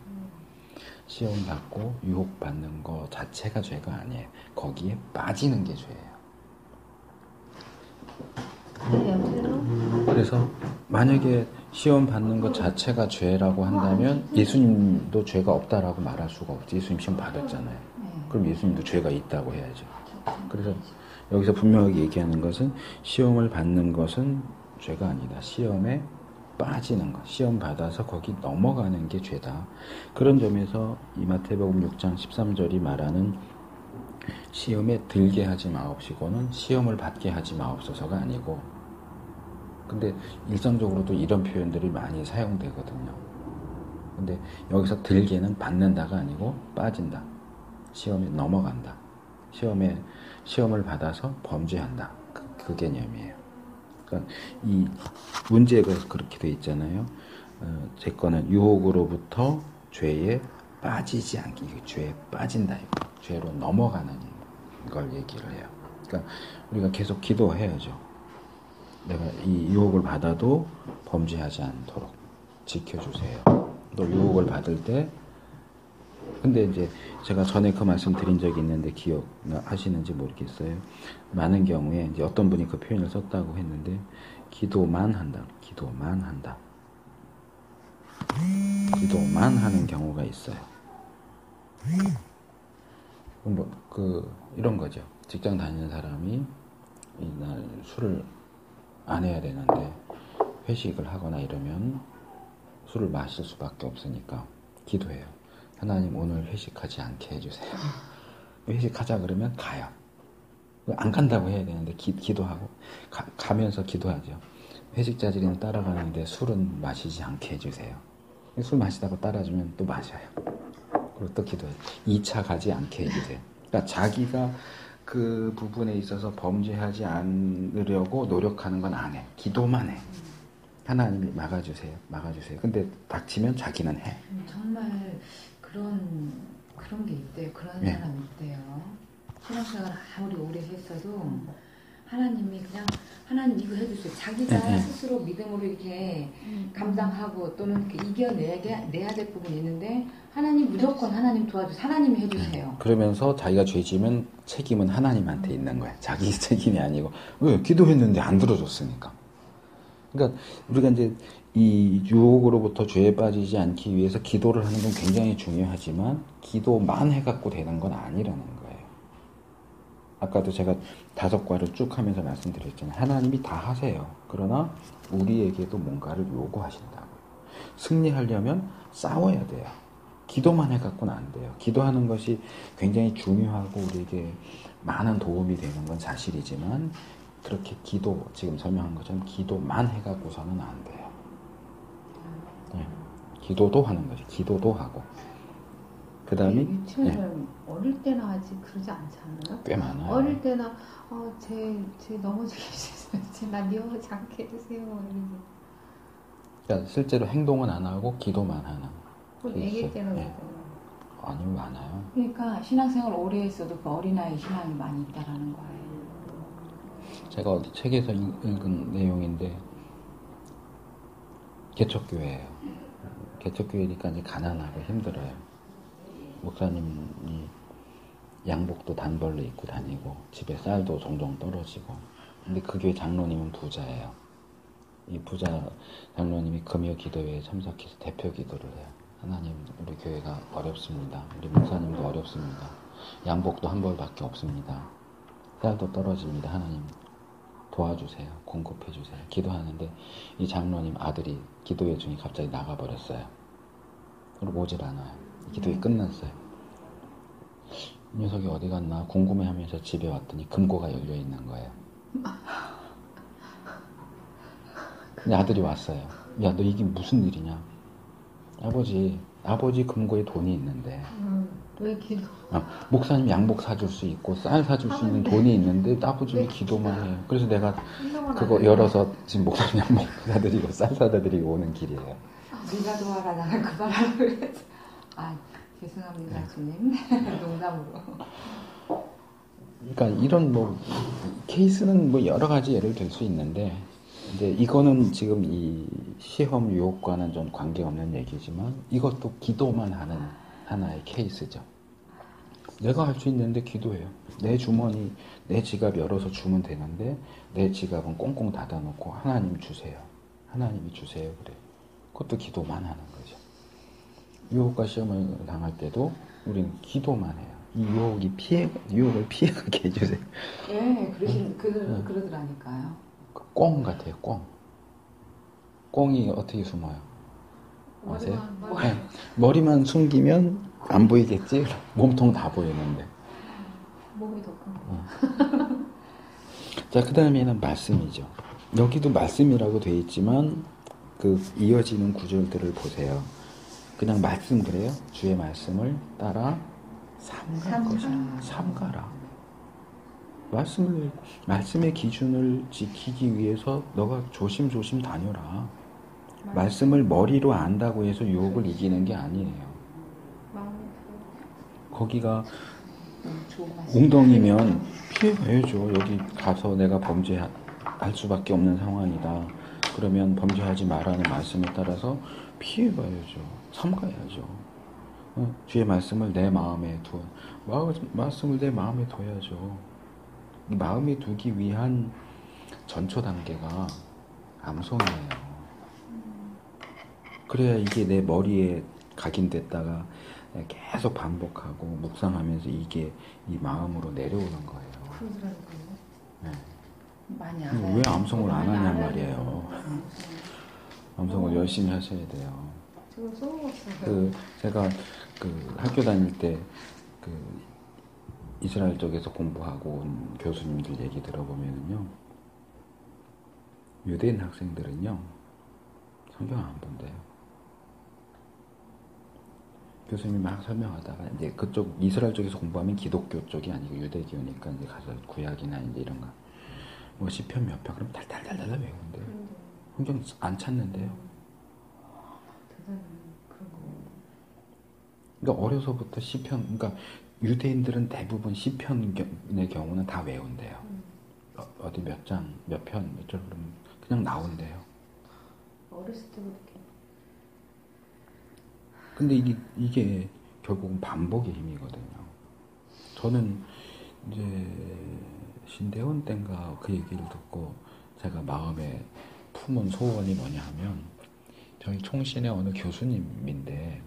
시험 받고 유혹 받는 것 자체가 죄가 아니에요. 거기에 빠지는 게 죄예요. 그래서 만약에 시험 받는 것 자체가 죄라고 한다면 예수님도 죄가 없다라고 말할 수가 없지. 예수님 시험 받았잖아요. 그럼 예수님도 죄가 있다고 해야죠. 그래서 여기서 분명하게 얘기하는 것은 시험을 받는 것은 죄가 아니다. 시험에 빠지는 것, 시험 받아서 거기 넘어가는 게 죄다. 그런 점에서 이 마태복음 6장 13절이 말하는 시험에 들게 하지 마옵시고는 시험을 받게 하지 마옵소서가 아니고, 근데 일상적으로도 이런 표현들이 많이 사용되거든요. 근데 여기서 들게는 받는다가 아니고 빠진다. 시험에 넘어간다. 시험을 받아서 범죄한다. 그 개념이에요. 그러니까 이 문제가 그렇게 돼 있잖아요. 제 거는 유혹으로부터 죄에 빠지지 않기, 죄에 빠진다 이거. 죄로 넘어가는 걸 얘기를 해요. 그러니까 우리가 계속 기도해야죠. 내가 이 유혹을 받아도 범죄하지 않도록 지켜주세요. 또 유혹을 받을 때, 근데 이제 제가 전에 그 말씀 드린 적이 있는데 기억하시는지 모르겠어요. 많은 경우에 이제 어떤 분이 그 표현을 썼다고 했는데, 기도만 한다. 기도만 한다. 기도만 하는 경우가 있어요. 이런 거죠. 직장 다니는 사람이 이날 술을 안 해야 되는데 회식을 하거나 이러면 술을 마실 수밖에 없으니까 기도해요. 하나님 오늘 회식하지 않게 해주세요. 회식하자 그러면 가요. 안 간다고 해야 되는데 기도하고 가면서 기도하죠. 회식 자리는 따라가는데 술은 마시지 않게 해주세요. 술 마시다가 따라주면 또 마셔요. 그리고 또 기도해요. 2차 가지 않게 해주세요. 그러니까 자기가 그 부분에 있어서 범죄하지 않으려고 노력하는 건 안 해. 기도만 해. 하나님이 막아주세요. 막아주세요. 근데 닥치면 자기는 해. 정말 그런 게 있대요. 그런 네. 사람이 있대요. 신앙생활 아무리 오래 했어도 하나님이 그냥 하나님 이거 해주세요. 자기가 네. 스스로 믿음으로 이렇게 감당하고 또는 이렇게 내야 될 부분이 있는데 하나님 무조건 하나님 도와주세요. 하나님이 해주세요. 그러면서 자기가 죄 지으면 책임은 하나님한테 있는 거야. 자기 책임이 아니고. 왜? 기도했는데 안 들어줬으니까. 그러니까 우리가 이제 이 유혹으로부터 죄에 빠지지 않기 위해서 기도를 하는 건 굉장히 중요하지만 기도만 해갖고 되는 건 아니라는 거예요. 아까도 제가 5과를 쭉 하면서 말씀드렸잖아요. 하나님이 다 하세요. 그러나 우리에게도 뭔가를 요구하신다고요. 승리하려면 싸워야 돼요. 기도만 해갖고는 안 돼요. 기도하는 것이 굉장히 중요하고 우리에게 많은 도움이 되는 건 사실이지만 그렇게 지금 설명한 것처럼 기도만 해갖고서는 안 돼요. 네. 기도도 하는 거죠. 기도도 하고. 그 다음에 유치원은 어릴 때나 아직 그러지 않지 않나요? 꽤 많아요. 어릴 때나 제 넘어지기 싫어요. 나 미워하지 않게 해주세요. 이러면서. 그러니까 실제로 행동은 안 하고 기도만 하는. 그럼 애기 때는 네. 아니요, 많아요. 그러니까 신앙생활 오래 했어도 그 어린아이 신앙이 많이 있다라는 거예요. 제가 어디 책에서 읽은 내용인데 개척교회예요. 개척교회니까 이제 가난하고 힘들어요. 목사님이 양복도 단벌로 입고 다니고 집에 쌀도 종종 떨어지고. 근데 그 교회 장로님은 부자예요. 이 부자 장로님이 금요 기도회에 참석해서 대표 기도를 해요. 하나님, 우리 교회가 어렵습니다. 우리 목사님도 어렵습니다. 양복도 한 벌밖에 없습니다. 쌀도 떨어집니다. 하나님 도와주세요. 공급해주세요. 기도하는데 이 장로님 아들이 기도회 중에 갑자기 나가버렸어요. 그리고 오질 않아요. 기도회 끝났어요. 이 녀석이 어디 갔나 궁금해하면서 집에 왔더니 금고가 열려 있는 거예요. 근데 아들이 왔어요. 야, 너 이게 무슨 일이냐? 아버지 금고에 돈이 있는데 왜 기도? 목사님 양복 사줄 수 있고 쌀 사줄 수 있는 돈이 있는데 아버지 왜 기도만 해요? 그래서 내가 그거 열어서 지금 목사님 양복 사드리고 쌀 사다 드리고 오는 길이에요. 네가 도와라, 나는 그 말하려고 그랬어. 죄송합니다, 주님. 농담으로. 그러니까 이런 케이스는 여러 가지 예를 들 수 있는데, 근데 이거는 지금 이 시험 유혹과는 좀 관계없는 얘기지만 이것도 기도만 하는 하나의 케이스죠. 내가 할 수 있는데 기도해요. 내 주머니, 내 지갑 열어서 주면 되는데 내 지갑은 꽁꽁 닫아놓고 하나님 주세요. 하나님이 주세요. 그래. 그것도 기도만 하는 거죠. 유혹과 시험을 당할 때도 우리는 기도만 해요. 이 유혹을 피해가게 해주세요. 예, 그러더라니까요. 꽁 같아요, 꽁. 꽁이 어떻게 숨어요? 아세요? 네. 머리만 숨기면 안 보이겠지? 몸통 다 보이는데. 몸이 더 큰. 자, 그 다음에는 말씀이죠. 여기도 말씀이라고 되어 있지만 그 이어지는 구절들을 보세요. 그냥 말씀 그래요? 주의 말씀을 따라 삼갈 것이라. 삼가라. 말씀의 기준을 지키기 위해서 너가 조심조심 다녀라. 말씀을 머리로 안다고 해서 유혹을 이기는 게 아니에요. 거기가 웅덩이면 피해가야죠. 여기 가서 내가 범죄할 수밖에 없는 상황이다. 그러면 범죄하지 말라는 말씀에 따라서 피해가야죠. 삼가야죠. 주의 말씀을 내 마음에 말씀을 내 마음에 둬야죠. 마음에 두기 위한 전초 단계가 암송이에요. 그래야 이게 내 머리에 각인됐다가 계속 반복하고 묵상하면서 이게 이 마음으로 내려오는 거예요. 그러더라고요. 네. 많이 알아요. 왜 암송을 안 하냔 말이에요. 암송을 열심히 하셔야 돼요. 제가 써먹었어요. 제가 학교 다닐 때 이스라엘 쪽에서 공부하고 온 교수님들 얘기 들어보면요, 유대인 학생들은요 성경 안 본대요. 교수님이 막 설명하다가 이제 그쪽 이스라엘 쪽에서 공부하면 기독교 쪽이 아니고 유대교니까 이제 가서 구약이나 이제 이런 거 시편 몇 편 그럼 달달달달 외우는데요. 성경 안 찾는데요. 대단한 그런 거. 그러니까 어려서부터 시편, 그러니까 유대인들은 대부분 시편의 경우는 다 외운대요. 어디 몇 장, 몇 편, 몇 절 그러면 그냥 나온대요. 어렸을 때부터 이렇게. 근데 이게 결국은 반복의 힘이거든요. 저는 이제 신대원 땐가 그 얘기를 듣고 제가 마음에 품은 소원이 뭐냐 하면, 저희 총신의 어느 교수님인데,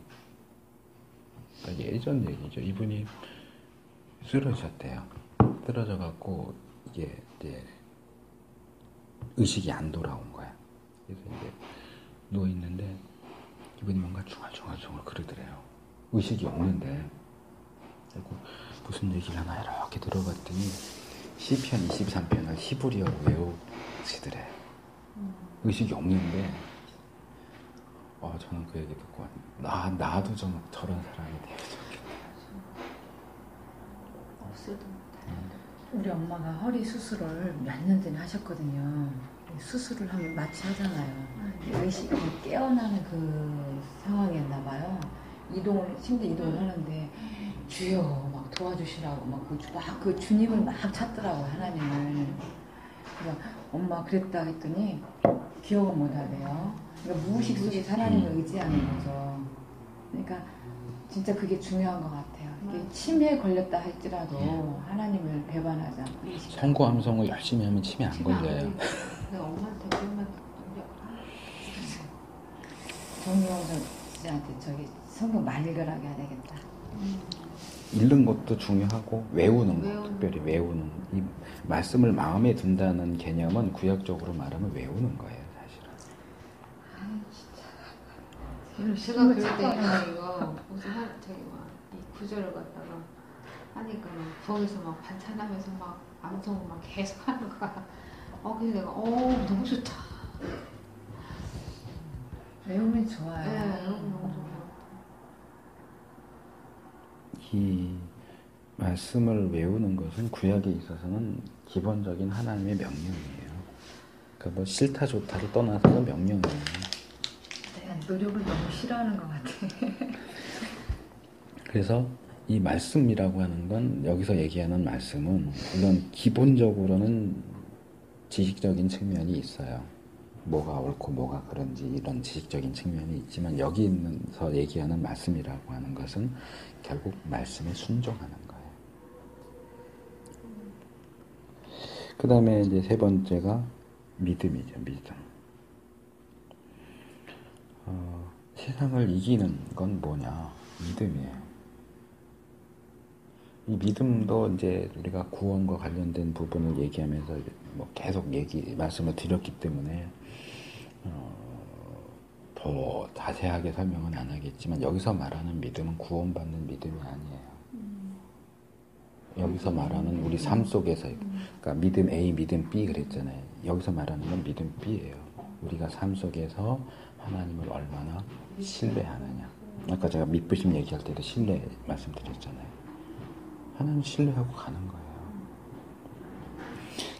그러니까 예전 얘기죠. 이분이 쓰러졌대요. 쓰러져갖고 이게 이제 의식이 안 돌아온 거야. 그래서 이제 누워 있는데 이분이 뭔가 중얼중얼 그러더래요. 의식이 없는데. 그리고 무슨 얘기를 하나 이렇게 들어봤더니 시편 23편을 히브리어로 외우시더래. 의식이 없는데. 저는 그 얘기 듣고 나도 좀 저런 사람이 되면 좋겠다. 없어도 우리 엄마가 허리 수술을 몇 년 전에 하셨거든요. 수술을 하면 마취 하잖아요. 의식이 깨어나는 그 상황이었나 봐요. 침대 이동을 하는데 주여 막 도와주시라고 막 그 주님을 막 찾더라고, 하나님을. 그러니까 엄마 그랬다 했더니 기억을 못 하대요. 그러니까 무의식 속에 하나님을 의지하는 거죠. 그러니까 진짜 그게 중요한 것 같아요. 이게 치매에 걸렸다 할지라도 하나님을 배반하지 않고 의식하고. 성구 함성을 열심히 하면 치매 안 걸려요. 내가 엄마한테 그것만 정유영 씨한테 저기 성경 말결하게 해야 되겠다. 읽는 것도 중요하고 외우는 거, 외우는 특별히 외우는 이 말씀을 마음에 둔다는 개념은 구약적으로 말하면 외우는 거예요, 사실은. 제가 그럴 때 이거 무슨 저기 막이 구절을 갖다가 하니까 막 거기서 막 반찬하면서 막 암송 막 계속 하는 거야. 그래서 내가 너무 좋다. 외우면 좋아요. 네, 너무 좋아. 이 말씀을 외우는 것은 구약에 있어서는 기본적인 하나님의 명령이에요. 그러니까 뭐 싫다 좋다를 떠나서는 명령이에요. 내가 노력을 너무 싫어하는 것 같아. 그래서 이 말씀이라고 하는 건 여기서 얘기하는 말씀은 물론 기본적으로는 지식적인 측면이 있어요. 뭐가 옳고 뭐가 그런지 이런 지식적인 측면이 있지만 여기서 얘기하는 말씀이라고 하는 것은 결국 말씀에 순종하는 거예요. 그 다음에 이제 세 번째가 믿음이죠. 믿음. 세상을 이기는 건 뭐냐? 믿음이에요. 이 믿음도 이제 우리가 구원과 관련된 부분을 얘기하면서 뭐 계속 말씀을 드렸기 때문에 더 자세하게 설명은 안 하겠지만 여기서 말하는 믿음은 구원받는 믿음이 아니에요. 여기서 말하는 우리 삶 속에서 그러니까 믿음 A, 믿음 B 그랬잖아요. 여기서 말하는 건 믿음 B예요. 우리가 삶 속에서 하나님을 얼마나 신뢰하느냐. 아까 제가 믿부심 얘기할 때도 신뢰 말씀드렸잖아요. 하나님 신뢰하고 가는 거예요.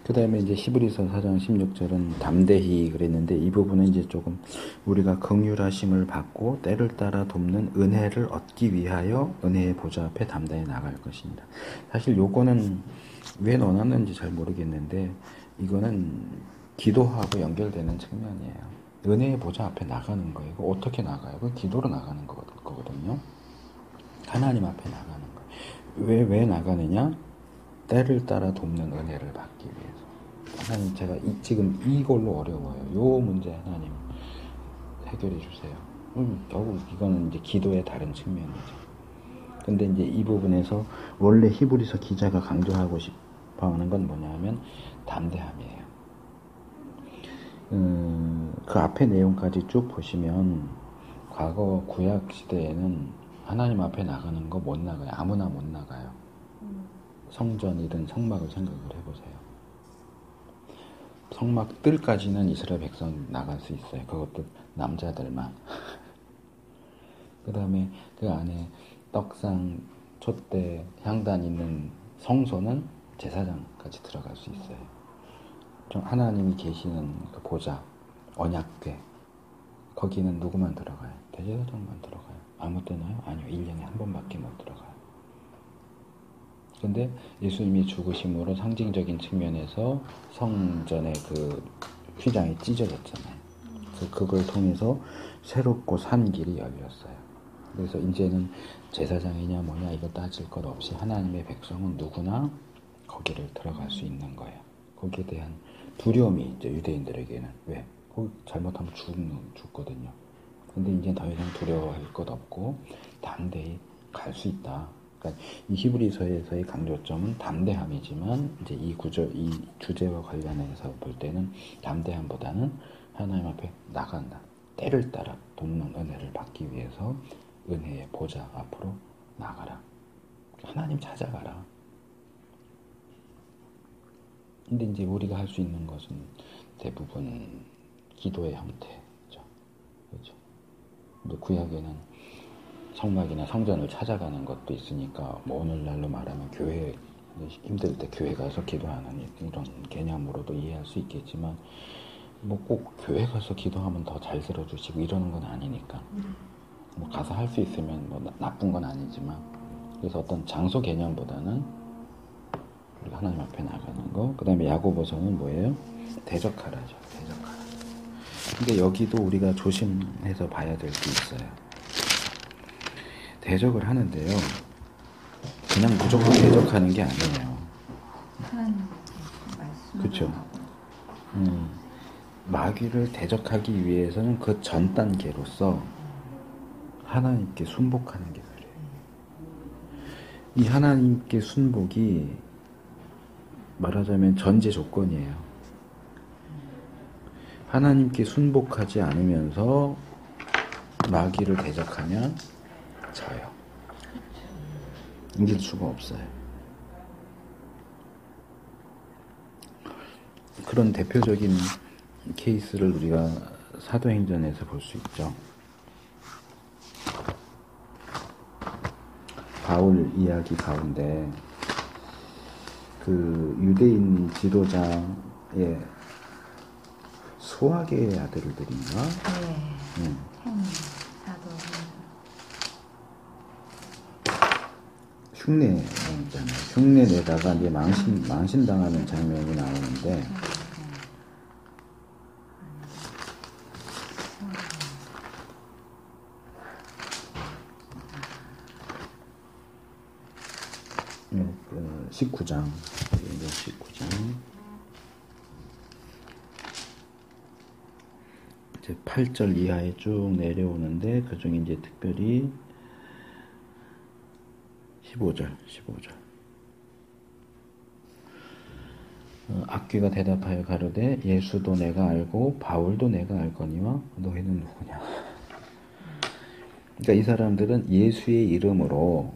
그 다음에 이제 히브리서 4장 16절은 담대히 그랬는데 이 부분은 이제 조금 우리가 긍휼하심을 받고 때를 따라 돕는 은혜를 얻기 위하여 은혜의 보좌 앞에 담대히 나갈 것입니다. 사실 요거는 왜 넣어놨는지 잘 모르겠는데 이거는 기도하고 연결되는 측면이에요. 은혜의 보좌 앞에 나가는 거예요. 이거 어떻게 나가요? 그 기도로 나가는 거거든요. 하나님 앞에 나가는 거예요. 왜 나가느냐? 때를 따라 돕는 은혜를 받기 위해서. 하나님 제가 지금 이걸로 어려워요. 요 문제 하나님 해결해 주세요. 결국 이거는 이제 기도의 다른 측면이죠. 근데 이제 이 부분에서 원래 히브리서 기자가 강조하고 싶어 하는 건 뭐냐면 담대함이에요. 그 앞에 내용까지 쭉 보시면 과거 구약 시대에는 하나님 앞에 나가는 거 못 나가요. 아무나 못 나가요. 성전이든 성막을 생각을 해보세요. 성막 뜰까지는 이스라엘 백성 나갈 수 있어요. 그것도 남자들만. 그 다음에 그 안에 떡상, 촛대, 향단 있는 성소는 제사장까지 들어갈 수 있어요. 하나님이 계시는 그 보좌, 언약궤, 거기는 누구만 들어가요? 대제사장만 들어가요. 아무 때나요? 아니요. 1년에 한 번밖에 못 들어가요. 근데 예수님이 죽으심으로 상징적인 측면에서 성전의 그 휘장이 찢어졌잖아요. 그래서 그걸 통해서 새롭고 산 길이 열렸어요. 그래서 이제는 제사장이냐 뭐냐 이거 따질 것 없이 하나님의 백성은 누구나 거기를 들어갈 수 있는 거예요. 거기에 대한 두려움이 있죠. 유대인들에게는. 왜? 거기 잘못하면 죽거든요. 근데 이제 더 이상 두려워할 것 없고 담대히 갈 수 있다. 그러니까 이 히브리서에서의 강조점은 담대함이지만 이제 이 주제와 관련해서 볼 때는 담대함보다는 하나님 앞에 나간다. 때를 따라 돕는 은혜를 받기 위해서 은혜의 보좌 앞으로 나가라. 하나님 찾아가라. 근데 이제 우리가 할 수 있는 것은 대부분 기도의 형태죠. 그렇죠. 근데 구약에는 성막이나 성전을 찾아가는 것도 있으니까 뭐 오늘날로 말하면 교회 힘들 때 교회 가서 기도하는 이런 개념으로도 이해할 수 있겠지만 뭐 꼭 교회 가서 기도하면 더 잘 들어주시고 이러는 건 아니니까 뭐 가서 할 수 있으면 뭐 나쁜 건 아니지만 그래서 어떤 장소 개념보다는 우리가 하나님 앞에 나가는 거. 그 다음에 야고보서는 뭐예요? 대적하라죠. 대적하라. 근데 여기도 우리가 조심해서 봐야 될 게 있어요. 대적을 하는데요. 그냥 무조건 대적하는 게 아니에요. 하나님 말씀. 그렇죠. 마귀를 대적하기 위해서는 그 전 단계로서 하나님께 순복하는 게 필요해요. 이 하나님께 순복이 말하자면 전제 조건이에요. 하나님께 순복하지 않으면서 마귀를 대적하면 져요. 이길 수가 없어요. 그런 대표적인 케이스를 우리가 사도행전에서 볼 수 있죠. 바울 이야기 가운데 그 유대인 지도자의 수학의 아들들인가? 네. 사도. 흉내 있잖아요. 흉내 내다가 이제 망신당하는 장면이 나오는데 그 19장 이제 8절 이하에 쭉 내려오는데 그 중에 이제 특별히 15절 악귀가 대답하여 가로되 예수도 내가 알고 바울도 내가 알거니와 너희는 누구냐. 그러니까 이 사람들은 예수의 이름으로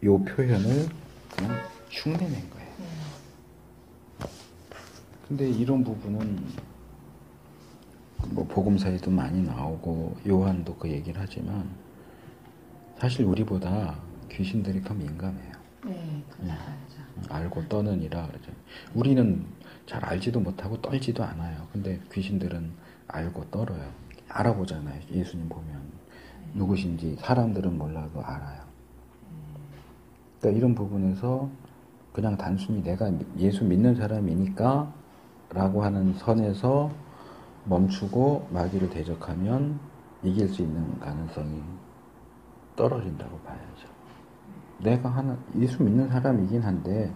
요 표현을 그냥 흉내낸 거예요. 근데 이런 부분은 뭐 복음서에도 많이 나오고 요한도 그 얘기를 하지만 사실 우리보다 귀신들이 더 민감해요. 네, 그렇죠. 알고 떠느니라 그러죠. 우리는 잘 알지도 못하고 떨지도 않아요. 근데 귀신들은 알고 떨어요. 알아보잖아요. 예수님 보면 누구신지 사람들은 몰라도 알아요. 그러니까 이런 부분에서 그냥 단순히 내가 예수 믿는 사람이니까 라고 하는 선에서 멈추고 마귀를 대적하면 이길 수 있는 가능성이 떨어진다고 봐야죠. 내가 예수 믿는 사람이긴 한데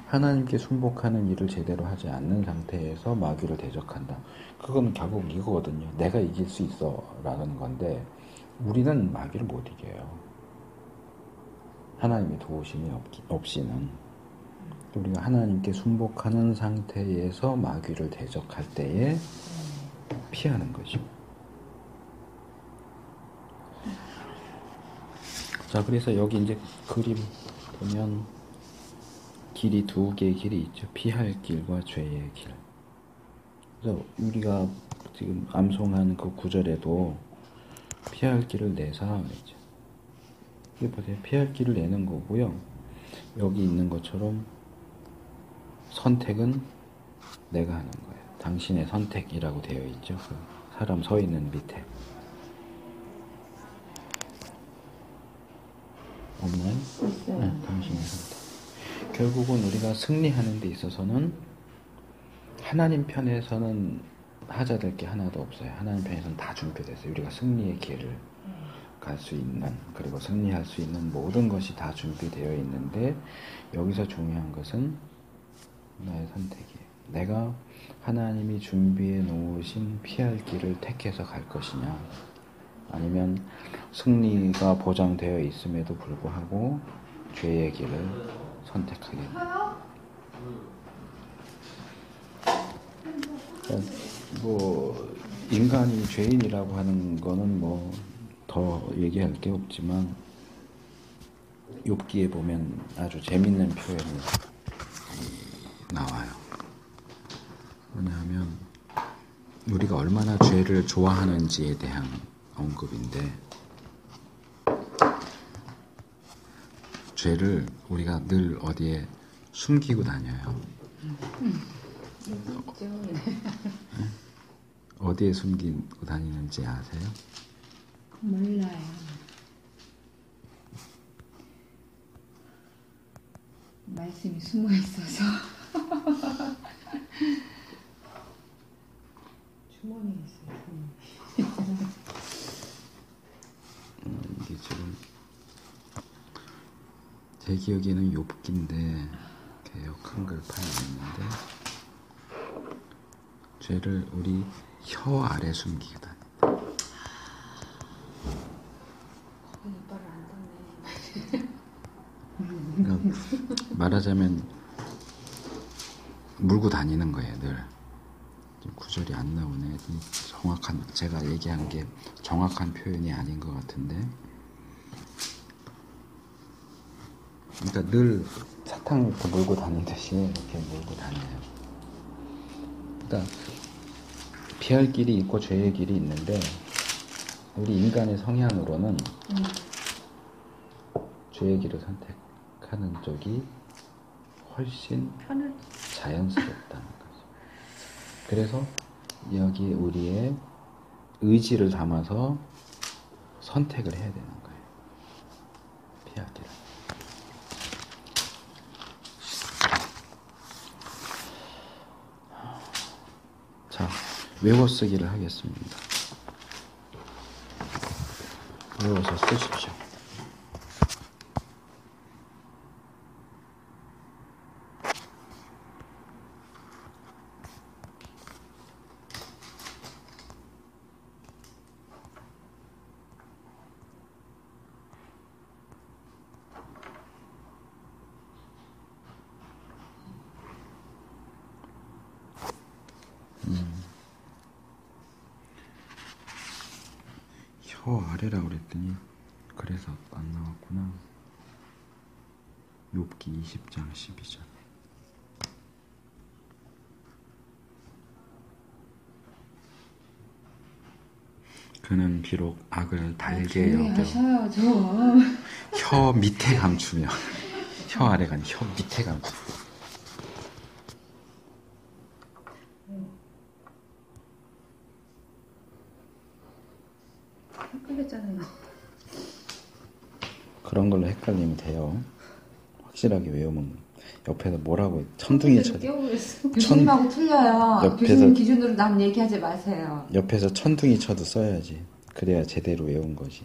하나님께 순복하는 일을 제대로 하지 않는 상태에서 마귀를 대적한다. 그건 결국 이거거든요. 내가 이길 수 있어 라는 건데 우리는 마귀를 못 이겨요. 하나님의 도우심이 없이는. 우리가 하나님께 순복하는 상태에서 마귀를 대적할 때에 피하는 거죠. 자, 그래서 여기 이제 그림 보면 길이 두 개의 길이 있죠. 피할 길과 죄의 길. 그래서 우리가 지금 암송한 그 구절에도 피할 길을 내사 그랬죠. 이게 보세요. 피할 길을 내는 거고요. 여기 있는 것처럼 선택은 내가 하는 거예요. 당신의 선택이라고 되어 있죠. 그 사람 서 있는 밑에. 없나요? 네, 당신의 선택. 결국은 우리가 승리하는 데 있어서는 하나님 편에서는 하자될 게 하나도 없어요. 하나님 편에서는 다 준비됐어요. 우리가 승리의 길을 갈 수 있는, 그리고 승리할 수 있는 모든 것이 다 준비되어 있는데 여기서 중요한 것은 나의 선택이에요. 내가 하나님이 준비해 놓으신 피할 길을 택해서 갈 것이냐, 아니면 승리가 보장되어 있음에도 불구하고 죄의 길을 선택하겠냐. 뭐 인간이 죄인이라고 하는 거는 뭐 더 얘기할 게 없지만 욥기에 보면 아주 재밌는 표현이 나와요. 뭐냐면 우리가 얼마나 죄를 좋아하는지에 대한 언급인데, 죄를 우리가 늘 어디에 숨기고 다녀요. 어디에 숨기고 다니는지 아세요? 몰라요. 말씀이 숨어 있어서. 주머니에 있어요. 이게 지금 제 기억에는 욥기인데 개역 한글판이 있는데 죄를 우리 혀 아래 숨기게 다닌다. 거기 이빨을 안 닦네. 그러니까 말하자면 물고 다니는 거예요, 늘. 지금 구절이 안 나오네. 정확한, 제가 얘기한 게 정확한 표현이 아닌 것 같은데. 그러니까 늘 사탕 이렇게 물고 다니듯이 이렇게 물고 다녀요. 그러니까 피할 길이 있고 죄의 길이 있는데 우리 인간의 성향으로는 죄의 길을 선택하는 쪽이 훨씬 편을 자연스럽다는 거죠. 그래서 여기 우리의 의지를 담아서 선택을 해야 되는 거예요. 피하기를. 자, 외워쓰기를 하겠습니다. 외워서 쓰십시오. 혀 아래라고 그랬더니 그래서 안 나왔구나. 욥기 20장 12절. 그는 비록 악을 달게 조용히 여겨 하셔요, 혀 밑에 감추며 혀 아래가 아니라 혀 밑에 감추며 헷갈렸잖아요. 그런 걸로 헷갈리면 돼요. 확실하게 외우면 옆에서 뭐라고 천둥이 쳐 깨우겠어. 교수님하고 틀려요. 옆에서- 교수님 기준으로 남 얘기하지 마세요. 옆에서 천둥이 쳐도 써야지. 그래야 제대로 외운 거지.